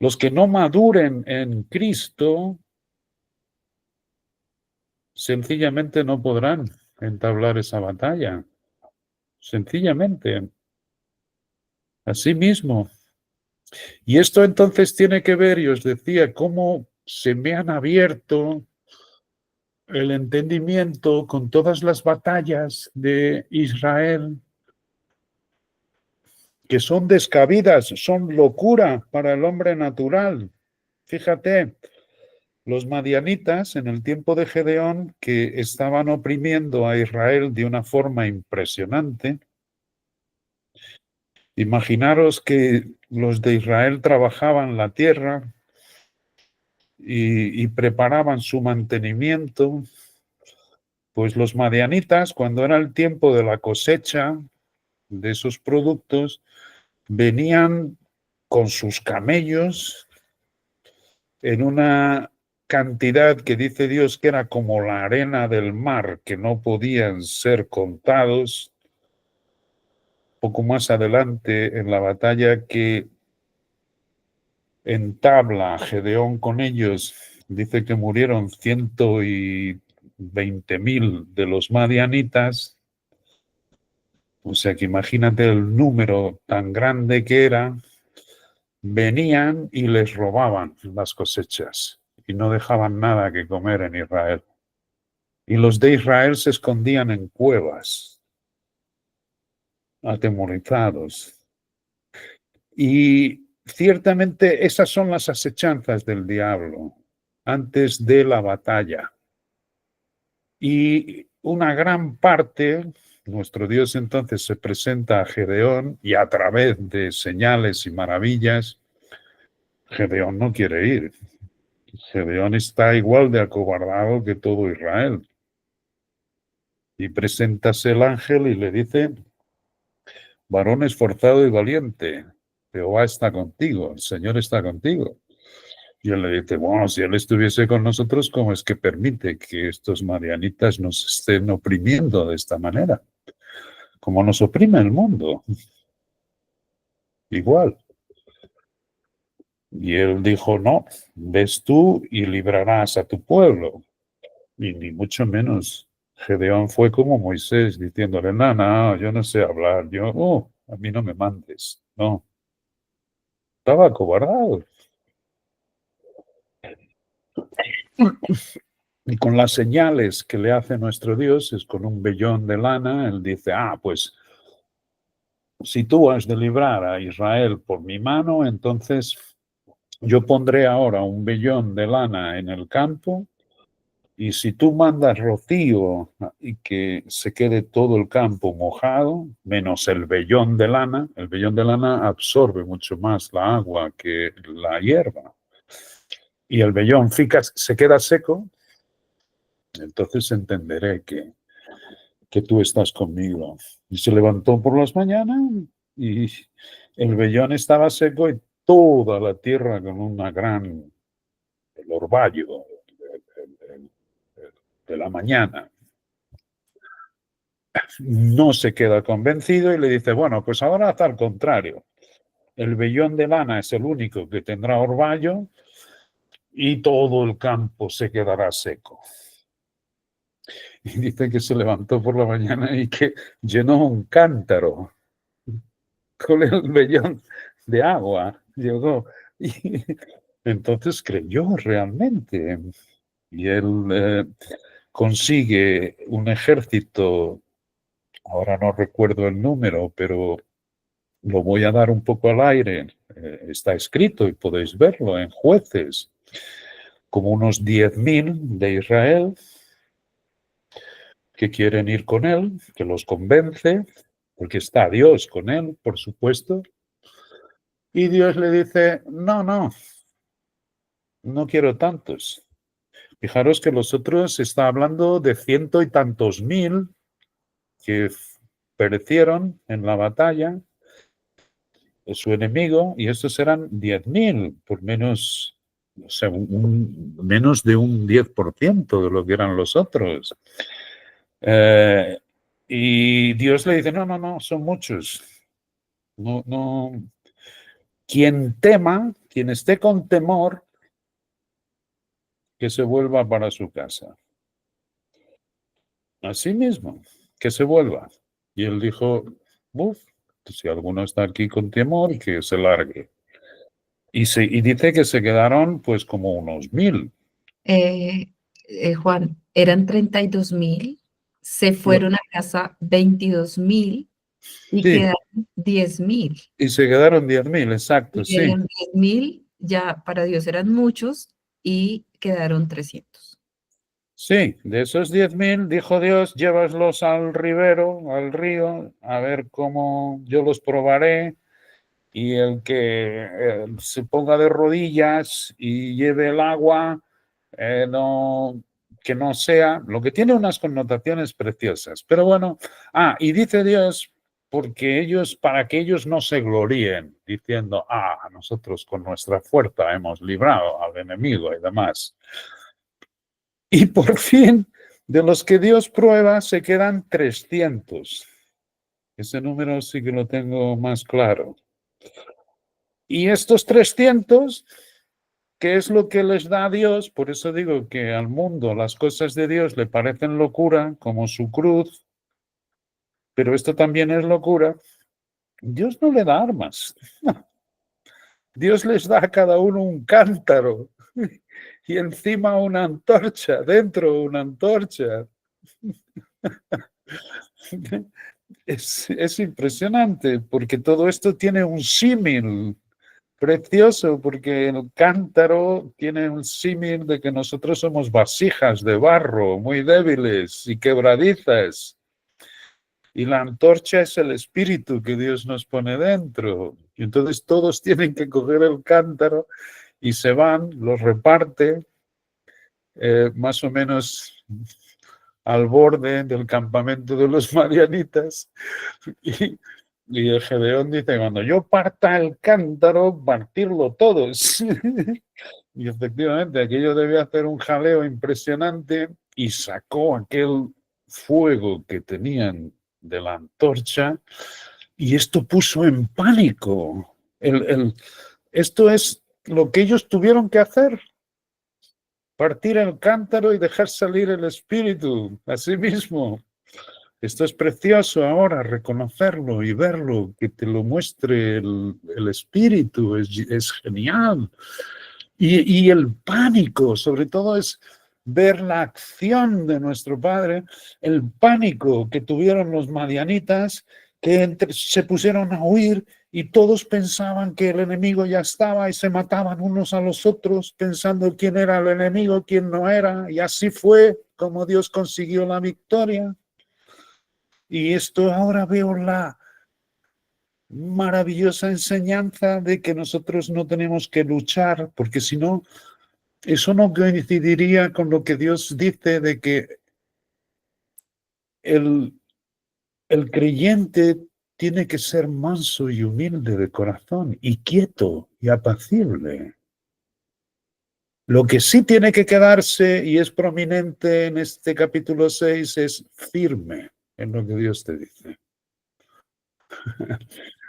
Los que no maduren en Cristo sencillamente no podrán entablar esa batalla. Sencillamente. Así mismo. Y esto entonces tiene que ver, y os decía, cómo se me han abierto el entendimiento con todas las batallas de Israel, que son descabidas, son locura para el hombre natural. Fíjate, los madianitas en el tiempo de Gedeón, que estaban oprimiendo a Israel de una forma impresionante. Imaginaros que los de Israel trabajaban la tierra y preparaban su mantenimiento. Pues los madianitas, cuando era el tiempo de la cosecha de esos productos, venían con sus camellos en una cantidad que dice Dios que era como la arena del mar, que no podían ser contados. Poco más adelante en la batalla que entabla Gedeón con ellos, dice que murieron 120.000 de los madianitas. O sea que imagínate el número tan grande que era. Venían y les robaban las cosechas y no dejaban nada que comer en Israel. Y los de Israel se escondían en cuevas, atemorizados. Y ciertamente esas son las asechanzas del diablo antes de la batalla. Y una gran parte, nuestro Dios entonces se presenta a Gedeón y a través de señales y maravillas, Gedeón no quiere ir. Gedeón está igual de acobardado que todo Israel. Y preséntase el ángel y le dice: varón esforzado y valiente, Jehová está contigo, el Señor está contigo. Y él le dice: bueno, si él estuviese con nosotros, ¿cómo es que permite que estos madianitas nos estén oprimiendo de esta manera? Como nos oprime el mundo. Igual. Y él dijo: no, ves tú y librarás a tu pueblo. Y ni mucho menos. Gedeón fue como Moisés, diciéndole: no, yo no sé hablar, yo a mí no me mandes. No, estaba acobardado. Y con las señales que le hace nuestro Dios, es con un vellón de lana, él dice, pues si tú has de librar a Israel por mi mano, entonces yo pondré ahora un vellón de lana en el campo, y si tú mandas rocío y que se quede todo el campo mojado, menos el vellón de lana absorbe mucho más la agua que la hierba, y el vellón se queda seco, entonces entenderé que tú estás conmigo. Y se levantó por las mañanas y el vellón estaba seco y toda la tierra con el orvallo de la mañana. No se queda convencido y le dice, bueno, pues ahora haz al contrario. El vellón de lana es el único que tendrá orvallo y todo el campo se quedará seco. Y dice que se levantó por la mañana y que llenó un cántaro con el vellón de agua. Llegó y entonces creyó realmente. Y él consigue un ejército, ahora no recuerdo el número, pero lo voy a dar un poco al aire. Está escrito y podéis verlo en Jueces, como unos 10.000 de Israel que quieren ir con él, que los convence, porque está Dios con él, por supuesto. Y Dios le dice, no quiero tantos. Fijaros que los otros está hablando de 100 y tantos mil que perecieron en la batalla, su enemigo, y estos eran 10.000, por menos, o sea, menos de un 10% de lo que eran los otros. Y Dios le dice, no, son muchos. No. Quien tema, quien esté con temor, que se vuelva para su casa. Así mismo, que se vuelva. Y él dijo, si alguno está aquí con temor, que se largue. Y dice que se quedaron pues como unos 1.000. Juan, eran 32.000, se fueron a casa 22.000 y Sí. quedaron 10.000. Y se quedaron 10.000, exacto, Y sí. eran 10.000, ya para Dios eran muchos, y quedaron 300. Sí, de esos 10.000, dijo Dios, llévaslos al ribero, al río, a ver cómo yo los probaré. Y el que se ponga de rodillas y lleve el agua, que no sea, lo que tiene unas connotaciones preciosas. Pero bueno, y dice Dios, para que ellos no se gloríen, diciendo, nosotros con nuestra fuerza hemos librado al enemigo y demás. Y por fin, de los que Dios prueba, se quedan 300. Ese número sí que lo tengo más claro. Y estos 300, ¿qué es lo que les da a Dios? Por eso digo que al mundo las cosas de Dios le parecen locura, como su cruz, pero esto también es locura. Dios no le da armas. Dios les da a cada uno un cántaro y encima una antorcha, dentro una antorcha. Es impresionante porque todo esto tiene un símil precioso, porque el cántaro tiene un símil de que nosotros somos vasijas de barro muy débiles y quebradizas, y la antorcha es el espíritu que Dios nos pone dentro, y entonces todos tienen que coger el cántaro y se van, los reparte más o menos al borde del campamento de los madianitas, y el Gedeón dice, cuando yo parta el cántaro, partirlo todos. Y efectivamente, aquello debía hacer un jaleo impresionante, y sacó aquel fuego que tenían de la antorcha, y esto puso en pánico. Esto es lo que ellos tuvieron que hacer. Partir el cántaro y dejar salir el espíritu a sí mismo. Esto es precioso ahora, reconocerlo y verlo, que te lo muestre el Espíritu, es genial. Y el pánico, sobre todo, es ver la acción de nuestro Padre, el pánico que tuvieron los madianitas, que se pusieron a huir y todos pensaban que el enemigo ya estaba y se mataban unos a los otros pensando quién era el enemigo, quién no era, y así fue como Dios consiguió la victoria. Y esto ahora veo la maravillosa enseñanza de que nosotros no tenemos que luchar, porque si no, eso no coincidiría con lo que Dios dice de que el creyente tiene que ser manso y humilde de corazón y quieto y apacible. Lo que sí tiene que quedarse y es prominente en este capítulo 6 es firme en lo que Dios te dice.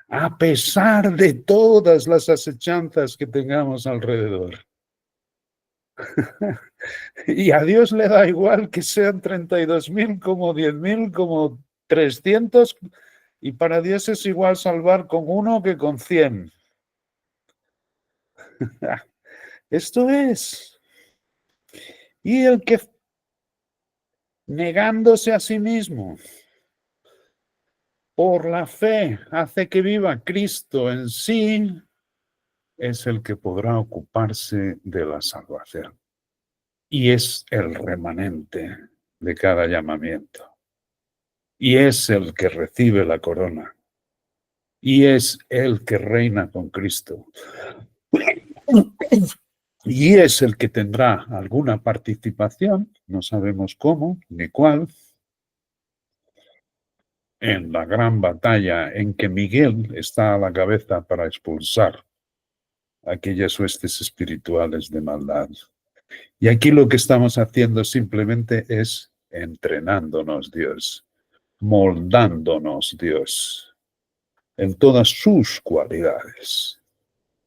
A pesar de todas las acechanzas que tengamos alrededor. Y a Dios le da igual que sean 32.000 como 10.000 como 300, y para Dios es igual salvar con 1 que con 100. Esto es. Y el que negándose a sí mismo por la fe hace que viva Cristo en sí, es el que podrá ocuparse de la salvación. Y es el remanente de cada llamamiento. Y es el que recibe la corona. Y es el que reina con Cristo. Y es el que tendrá alguna participación, no sabemos cómo ni cuál, en la gran batalla en que Miguel está a la cabeza para expulsar aquellas huestes espirituales de maldad. Y aquí lo que estamos haciendo simplemente es entrenándonos, Dios, moldándonos, Dios, en todas sus cualidades.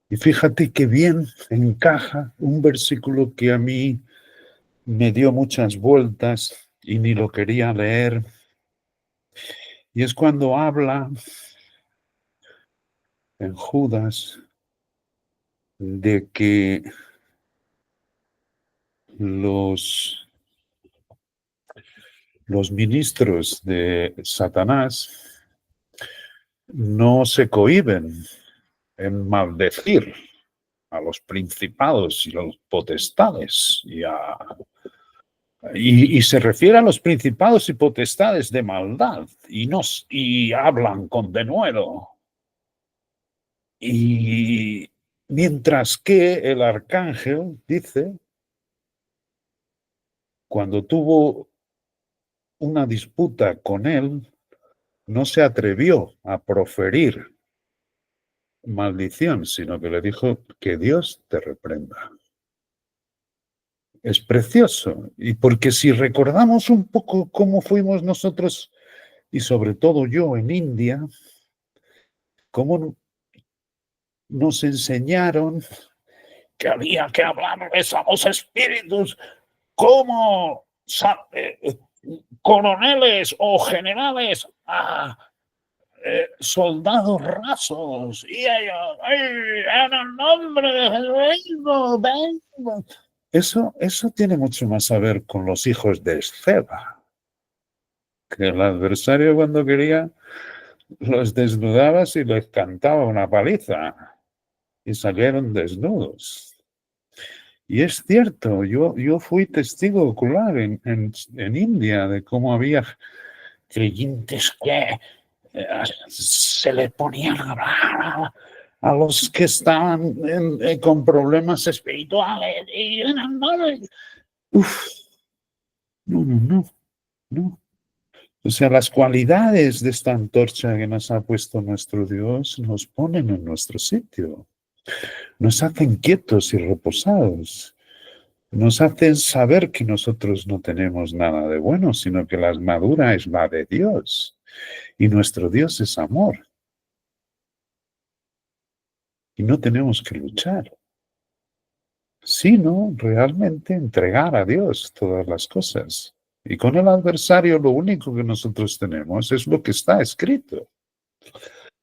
Y fíjate qué bien encaja un versículo que a mí me dio muchas vueltas y ni lo quería leer. Y es cuando habla en Judas de que los ministros de Satanás no se cohíben en maldecir a los principados y los potestades y se refiere a los principados y potestades de maldad y hablan con denuedo. Y mientras que el arcángel dice, cuando tuvo una disputa con él, no se atrevió a proferir maldición, sino que le dijo que Dios te reprenda. Es precioso. Y porque si recordamos un poco cómo fuimos nosotros, y sobre todo yo en India, cómo nos enseñaron que había que hablarles a los espíritus como coroneles o generales a soldados rasos. Y ellos, en el nombre de Jesucristo, vengo. Eso tiene mucho más a ver con los hijos de Esceva, que el adversario cuando quería los desnudabas y les cantaba una paliza y salieron desnudos. Y es cierto, yo fui testigo ocular en India de cómo había creyentes que se le ponían a hablar a los que estaban con problemas espirituales. Y no. O sea, las cualidades de esta antorcha que nos ha puesto nuestro Dios nos ponen en nuestro sitio. Nos hacen quietos y reposados. Nos hacen saber que nosotros no tenemos nada de bueno, sino que la armadura es la de Dios. Y nuestro Dios es amor. Y no tenemos que luchar, sino realmente entregar a Dios todas las cosas. Y con el adversario lo único que nosotros tenemos es lo que está escrito.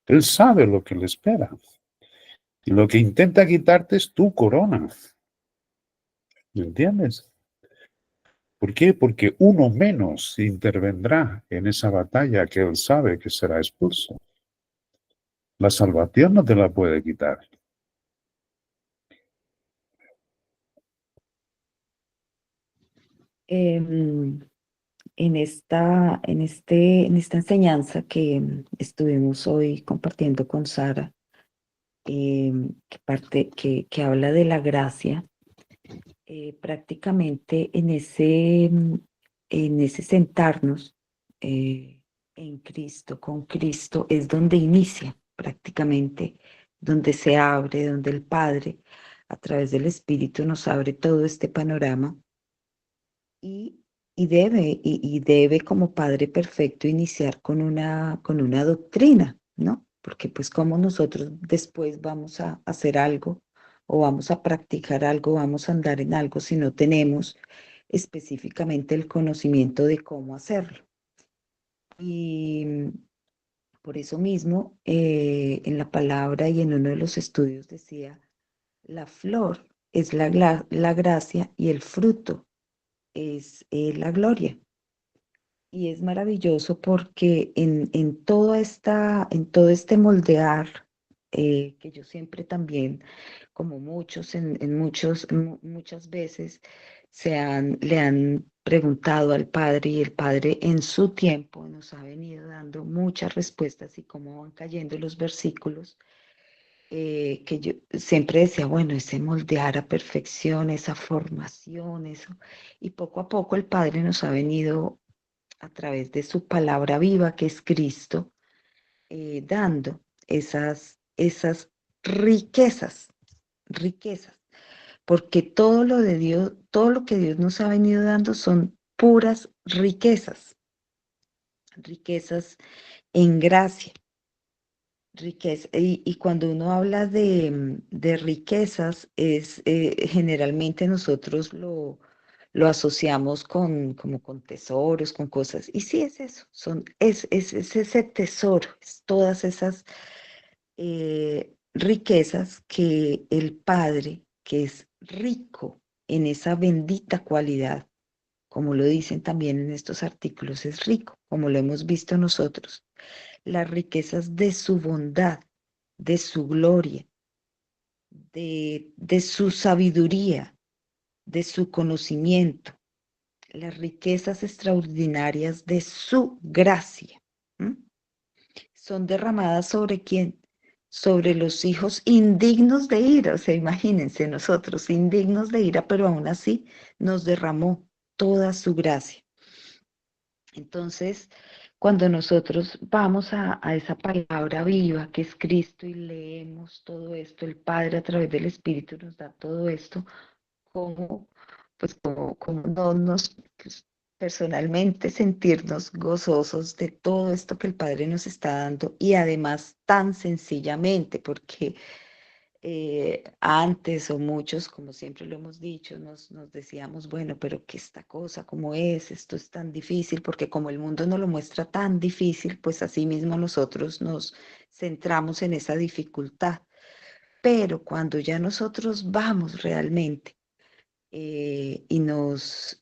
Él sabe lo que le espera. Y lo que intenta quitarte es tu corona. ¿Me entiendes? ¿Por qué? Porque uno menos intervendrá en esa batalla que él sabe que será expulso. La salvación no te la puede quitar. Em, en esta enseñanza que estuvimos hoy compartiendo con Sara, que habla de la gracia, prácticamente en ese sentarnos en Cristo, con Cristo, es donde inicia prácticamente, donde se abre, donde el Padre, a través del Espíritu, nos abre todo este panorama y, y debe como Padre perfecto iniciar con una doctrina, ¿no? Porque pues como nosotros después vamos a hacer algo o vamos a practicar algo, vamos a andar en algo si no tenemos específicamente el conocimiento de cómo hacerlo. Y por eso mismo, en la palabra y en uno de los estudios decía, la flor es la gracia y el fruto es la gloria. Y es maravilloso porque en todo este moldear, que yo siempre también, como muchos, muchas veces, le han preguntado al Padre y el Padre en su tiempo nos ha venido dando muchas respuestas y cómo van cayendo los versículos, que yo siempre decía, bueno, ese moldear a perfección, esa formación, eso, y poco a poco el Padre nos ha venido a través de su palabra viva, que es Cristo, dando esas riquezas, porque todo lo de Dios, todo lo que Dios nos ha venido dando son puras riquezas en gracia. Y cuando uno habla de riquezas, generalmente nosotros lo asociamos como con tesoros, con cosas. Y sí es eso, es ese tesoro, es todas esas riquezas que el Padre, que es rico en esa bendita cualidad, como lo dicen también en estos artículos, es rico, como lo hemos visto nosotros, las riquezas de su bondad, de su gloria, de su sabiduría, de su conocimiento, las riquezas extraordinarias de su gracia. ¿M? Son derramadas sobre quién? Sobre los hijos indignos de ira. O sea, imagínense nosotros, indignos de ira, pero aún así nos derramó toda su gracia. Entonces, cuando nosotros vamos a esa palabra viva que es Cristo y leemos todo esto, el Padre a través del Espíritu nos da todo esto, como, pues, como no nos, pues, personalmente sentirnos gozosos de todo esto que el Padre nos está dando y además tan sencillamente, porque antes o muchos, como siempre lo hemos dicho, nos decíamos, bueno, pero que esta cosa, ¿cómo es? Esto es tan difícil, porque como el mundo nos lo muestra tan difícil, pues así mismo nosotros nos centramos en esa dificultad. Pero cuando ya nosotros vamos realmente y nos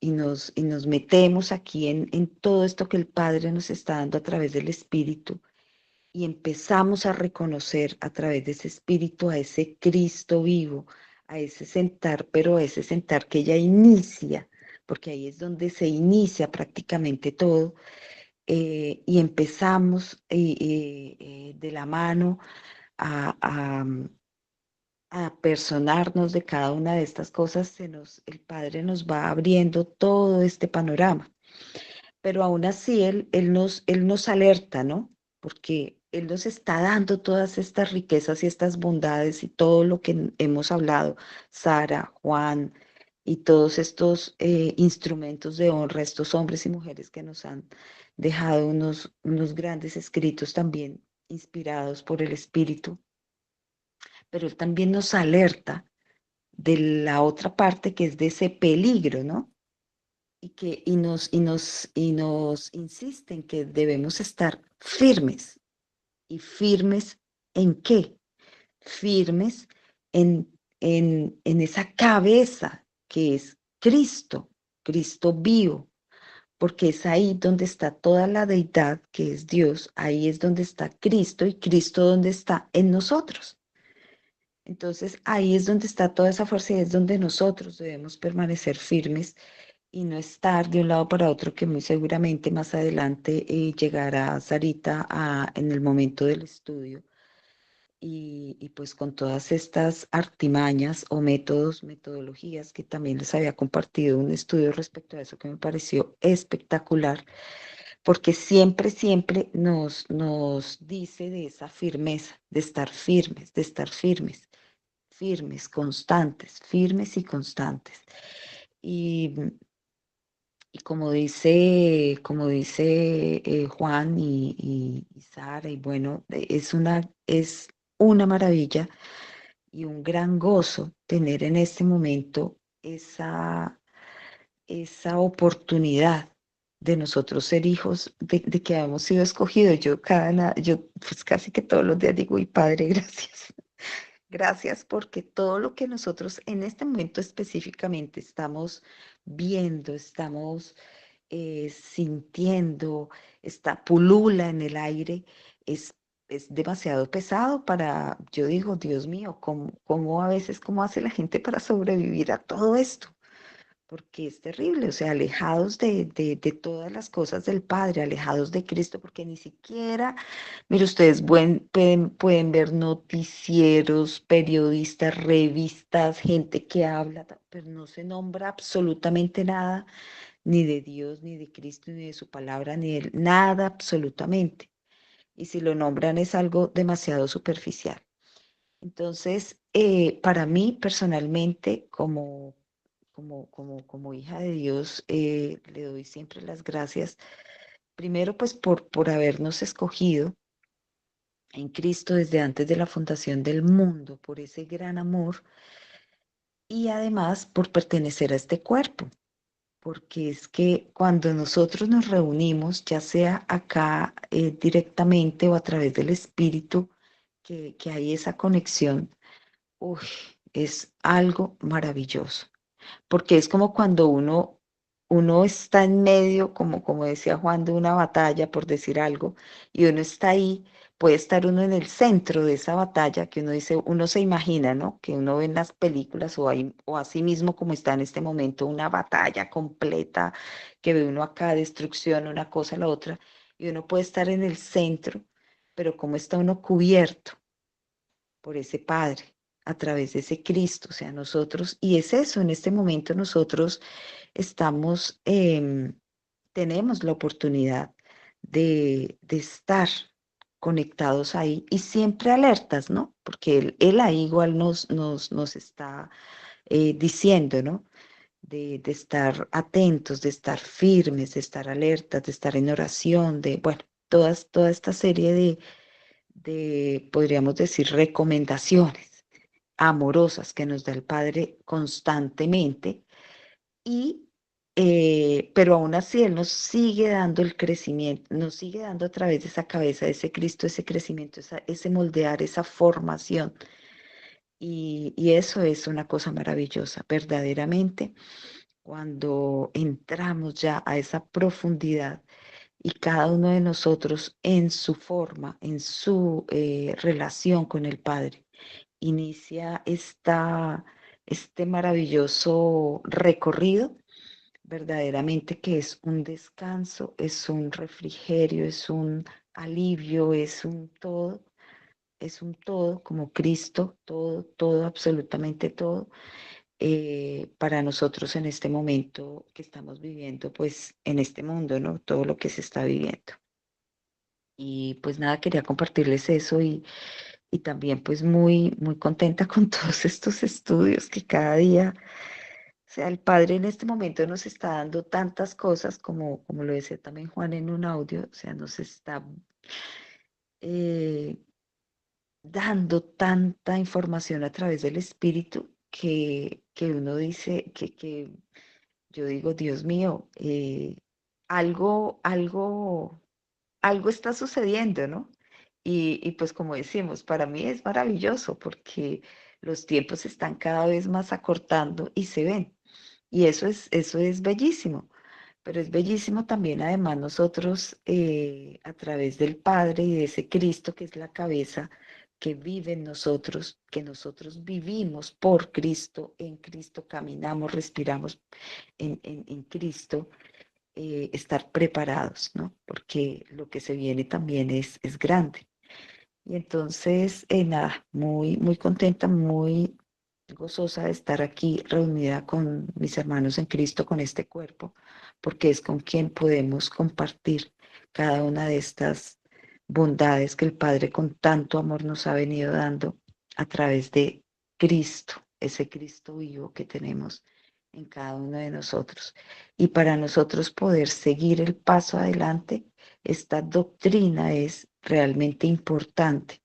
metemos aquí en todo esto que el Padre nos está dando a través del Espíritu, y empezamos a reconocer a través de ese espíritu a ese Cristo vivo, a ese sentar, pero a ese sentar que ya inicia, porque ahí es donde se inicia prácticamente todo, y empezamos de la mano a personarnos de cada una de estas cosas, el Padre nos va abriendo todo este panorama. Pero aún así él nos alerta, ¿no? Porque Él nos está dando todas estas riquezas y estas bondades y todo lo que hemos hablado, Sara, Juan y todos estos instrumentos de honra, estos hombres y mujeres que nos han dejado unos grandes escritos también inspirados por el Espíritu. Pero Él también nos alerta de la otra parte que es de ese peligro, ¿no? nos insisten que debemos estar firmes. ¿Y firmes en qué? Firmes en esa cabeza que es Cristo, Cristo vivo, porque es ahí donde está toda la deidad que es Dios, ahí es donde está Cristo y Cristo donde está en nosotros. Entonces ahí es donde está toda esa fuerza y es donde nosotros debemos permanecer firmes y no estar de un lado para otro, que muy seguramente más adelante llegará Sarita en el momento del estudio. Y pues con todas estas artimañas o métodos, metodologías que también les había compartido un estudio respecto a eso que me pareció espectacular, porque siempre, siempre nos dice de esa firmeza, de estar firmes, firmes, constantes, firmes y constantes. Y, y como dice Juan y Sara, y bueno, es una maravilla y un gran gozo tener en este momento esa oportunidad de nosotros ser hijos, de que hemos sido escogidos. Yo pues casi que todos los días digo, y Padre, gracias. Gracias porque todo lo que nosotros en este momento específicamente estamos viendo, estamos sintiendo, pulula en el aire, es, es demasiado pesado para, yo digo, Dios mío, ¿cómo a veces, cómo hace la gente para sobrevivir a todo esto? Porque es terrible, o sea, alejados de todas las cosas del Padre, alejados de Cristo, porque ni siquiera, mire, ustedes pueden ver noticieros, periodistas, revistas, gente que habla, pero no se nombra absolutamente nada, ni de Dios, ni de Cristo, ni de su palabra, ni de nada absolutamente. Y si lo nombran es algo demasiado superficial. Entonces, para mí personalmente, como hija de Dios, le doy siempre las gracias, primero pues por habernos escogido en Cristo desde antes de la fundación del mundo, por ese gran amor y además por pertenecer a este cuerpo, porque es que cuando nosotros nos reunimos, ya sea acá directamente o a través del Espíritu, que hay esa conexión, uy, es algo maravilloso. Porque es como cuando uno está en medio, como decía Juan, de una batalla, por decir algo, y uno está ahí, puede estar uno en el centro de esa batalla, que uno dice, uno se imagina, ¿no? Que uno ve en las películas o así mismo como está en este momento, una batalla completa, que ve uno acá, destrucción, una cosa, la otra, y uno puede estar en el centro, pero como está uno cubierto por ese Padre, a través de ese Cristo, o sea, nosotros, y es eso, en este momento nosotros estamos, tenemos la oportunidad de estar conectados ahí y siempre alertas, ¿no? Porque él ahí igual nos está diciendo, ¿no? De estar atentos, de estar firmes, de estar alertas, de estar en oración, bueno, toda esta serie podríamos decir, recomendaciones amorosas que nos da el Padre constantemente pero aún así Él nos sigue dando el crecimiento, nos sigue dando a través de esa cabeza, de ese Cristo, ese crecimiento, ese moldear, esa formación. Y eso es una cosa maravillosa, verdaderamente, cuando entramos ya a esa profundidad y cada uno de nosotros en su forma, en su relación con el Padre, inicia este maravilloso recorrido, verdaderamente que es un descanso, es un refrigerio, es un alivio, es un todo como Cristo, todo, absolutamente todo, para nosotros en este momento que estamos viviendo, pues en este mundo, ¿no? Todo lo que se está viviendo. Y pues nada, quería compartirles eso y también pues muy contenta con todos estos estudios que cada día, o sea, el Padre en este momento nos está dando tantas cosas como lo decía también Juan en un audio, o sea, nos está eh, dando tanta información a través del Espíritu que uno dice que yo digo, Dios mío, algo, algo, algo está sucediendo, ¿no? Y pues como decimos, para mí es maravilloso porque los tiempos están cada vez más acortando y se ven. Y eso es bellísimo. Pero es bellísimo también, además, nosotros a través del Padre y de ese Cristo que es la cabeza que vive en nosotros, que nosotros vivimos por Cristo, en Cristo caminamos, respiramos en Cristo, estar preparados, ¿no? Porque lo que se viene también es grande. Y entonces, nada, muy, muy contenta, muy gozosa de estar aquí reunida con mis hermanos en Cristo, con este cuerpo, porque es con quien podemos compartir cada una de estas bondades que el Padre con tanto amor nos ha venido dando a través de Cristo, ese Cristo vivo que tenemos en cada uno de nosotros. Y para nosotros poder seguir el paso adelante, esta doctrina es realmente importante,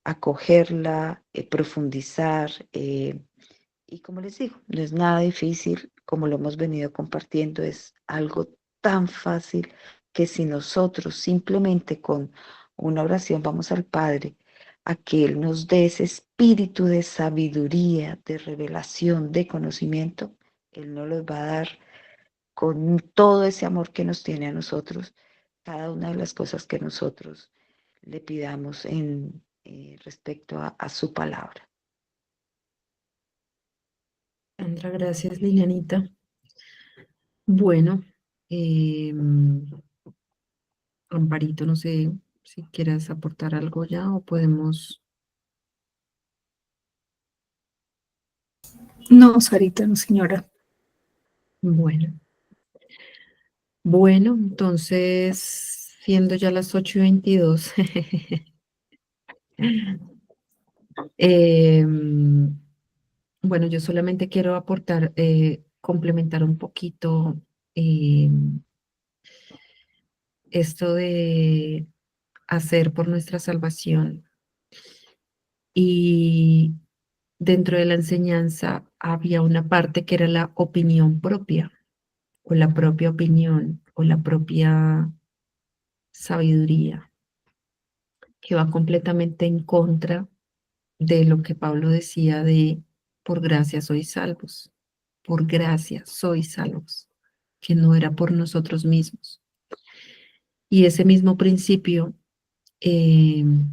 acogerla, profundizar. Y como les digo, no es nada difícil, como lo hemos venido compartiendo, es algo tan fácil que si nosotros simplemente con una oración vamos al Padre a que Él nos dé ese espíritu de sabiduría, de revelación, de conocimiento, Él nos los va a dar con todo ese amor que nos tiene a nosotros, cada una de las cosas que nosotros le pidamos en respecto a su palabra. Sandra, gracias, Lilianita. Bueno, Amparito, no sé si quieras aportar algo ya o podemos. No, Sarita, no, señora. Bueno, bueno, entonces, siendo ya las 8:22, bueno, yo solamente quiero aportar, complementar un poquito esto de hacer por nuestra salvación. Y dentro de la enseñanza había una parte que era la opinión propia, o la propia opinión, o la propia sabiduría, que va completamente en contra de lo que Pablo decía de por gracia sois salvos, por gracia sois salvos, que no era por nosotros mismos. Y ese mismo principio,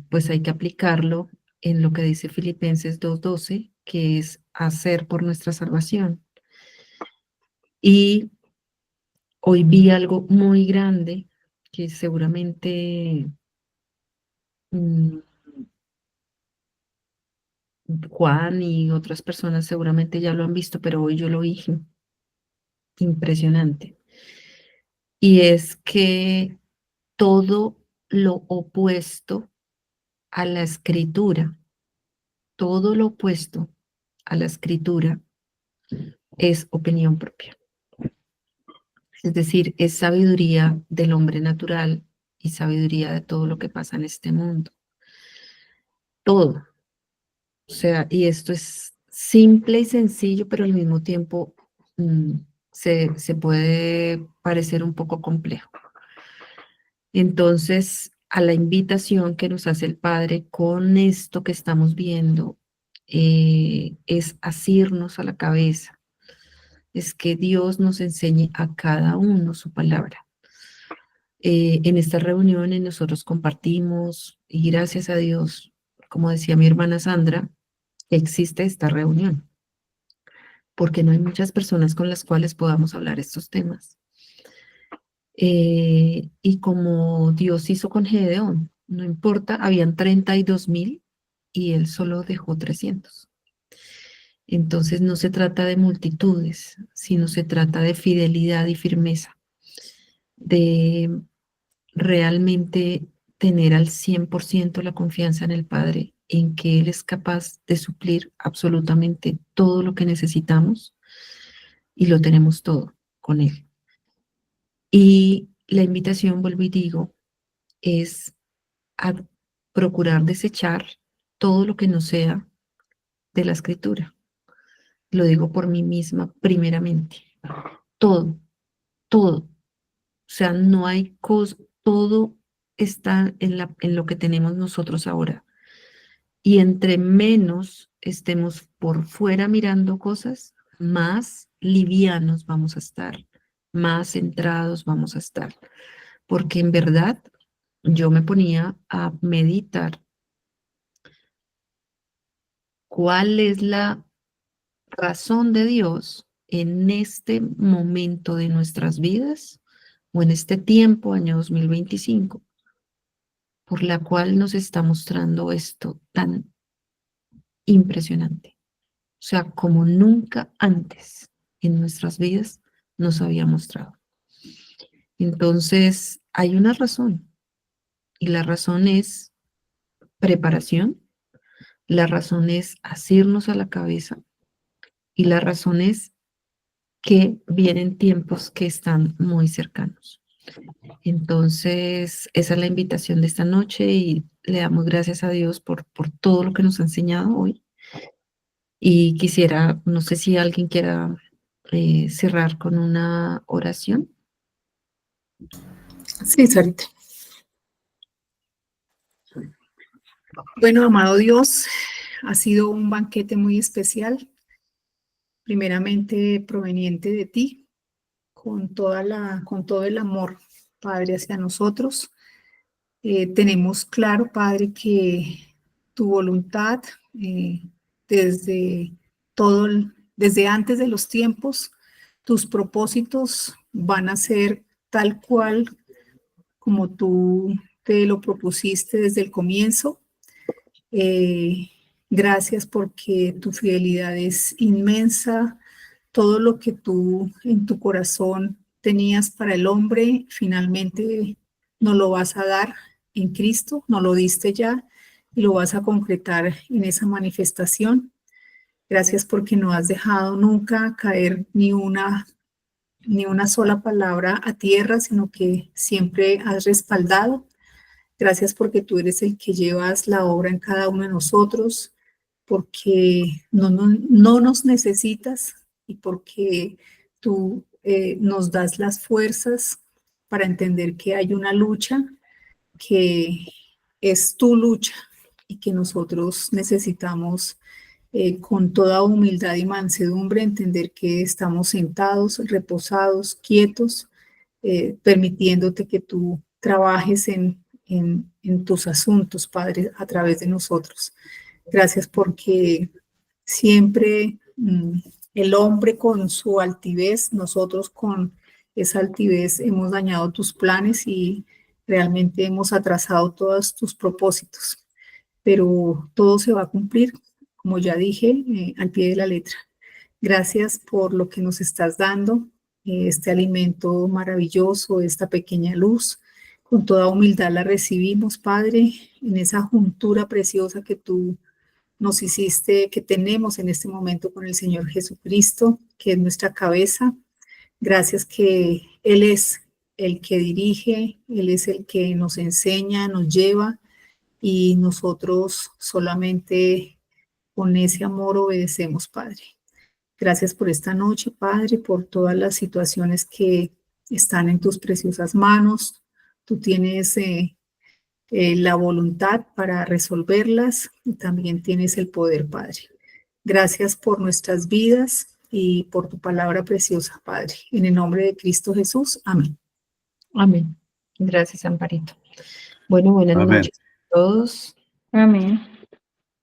pues hay que aplicarlo en lo que dice Filipenses 2:12, que es hacer por nuestra salvación. Y hoy vi algo muy grande que seguramente Juan y otras personas seguramente ya lo han visto, pero hoy yo lo vi impresionante. Y es que todo lo opuesto a la escritura, todo lo opuesto a la escritura es opinión propia. Es decir, es sabiduría del hombre natural y sabiduría de todo lo que pasa en este mundo. Todo. O sea, y esto es simple y sencillo, pero al mismo tiempo se puede parecer un poco complejo. Entonces, a la invitación que nos hace el Padre con esto que estamos viendo, es asirnos a la cabeza, es que Dios nos enseñe a cada uno su palabra. En estas reuniones nosotros compartimos y gracias a Dios, como decía mi hermana Sandra, existe esta reunión, porque no hay muchas personas con las cuales podamos hablar estos temas. Y como Dios hizo con Gedeón, no importa, habían 32,000 y él solo dejó 300. Entonces no se trata de multitudes, sino se trata de fidelidad y firmeza, de realmente tener al 100% la confianza en el Padre, en que Él es capaz de suplir absolutamente todo lo que necesitamos y lo tenemos todo con Él. Y la invitación, vuelvo y digo, es a procurar desechar todo lo que no sea de la escritura. Lo digo por mí misma primeramente. todo, todo. O sea, no hay cosa, todo está en lo que tenemos nosotros ahora. Y entre menos estemos por fuera mirando cosas, más livianos vamos a estar, más centrados vamos a estar. Porque en verdad yo me ponía a meditar cuál es la razón de Dios en este momento de nuestras vidas o en este tiempo, año 2025, por la cual nos está mostrando esto tan impresionante. O sea, como nunca antes en nuestras vidas nos había mostrado. Entonces, hay una razón, y la razón es preparación, la razón es asirnos a la cabeza, y la razón es que vienen tiempos que están muy cercanos. Entonces, esa es la invitación de esta noche y le damos gracias a Dios por todo lo que nos ha enseñado hoy. Y quisiera, no sé si alguien quiera cerrar con una oración. Sí, Sarita. Bueno, amado Dios, ha sido un banquete muy especial, primeramente proveniente de ti, con todo el amor, Padre, hacia nosotros. Tenemos claro, Padre, que tu voluntad desde desde antes de los tiempos, tus propósitos van a ser tal cual como tú te lo propusiste desde el comienzo. Gracias porque tu fidelidad es inmensa. Todo lo que tú en tu corazón tenías para el hombre, finalmente nos lo vas a dar en Cristo, nos lo diste ya y lo vas a concretar en esa manifestación. Gracias porque no has dejado nunca caer ni una sola palabra a tierra, sino que siempre has respaldado. Gracias porque tú eres el que llevas la obra en cada uno de nosotros, porque no nos necesitas y porque tú nos das las fuerzas para entender que hay una lucha que es tu lucha y que nosotros necesitamos con toda humildad y mansedumbre entender que estamos sentados, reposados, quietos, permitiéndote que tú trabajes en tus asuntos, Padre, a través de nosotros. Gracias porque siempre el hombre con su altivez, nosotros con esa altivez hemos dañado tus planes y realmente hemos atrasado todos tus propósitos. Pero todo se va a cumplir, como ya dije, al pie de la letra. Gracias por lo que nos estás dando, este alimento maravilloso, esta pequeña luz. Con toda humildad la recibimos, Padre, en esa juntura preciosa que tú nos hiciste, que tenemos en este momento con el Señor Jesucristo, que es nuestra cabeza. Gracias que Él es el que dirige, Él es el que nos enseña, nos lleva y nosotros solamente con ese amor obedecemos, Padre. Gracias por esta noche, Padre, por todas las situaciones que están en tus preciosas manos. Tú tienes la voluntad para resolverlas y también tienes el poder, Padre. Gracias por nuestras vidas y por tu palabra preciosa, Padre. En el nombre de Cristo Jesús, amén. Amén. Gracias, Amparito. Bueno, buenas Amén. noches a todos. Amén.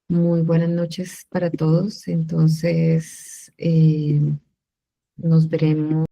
Muy buenas noches para todos. Entonces, nos veremos.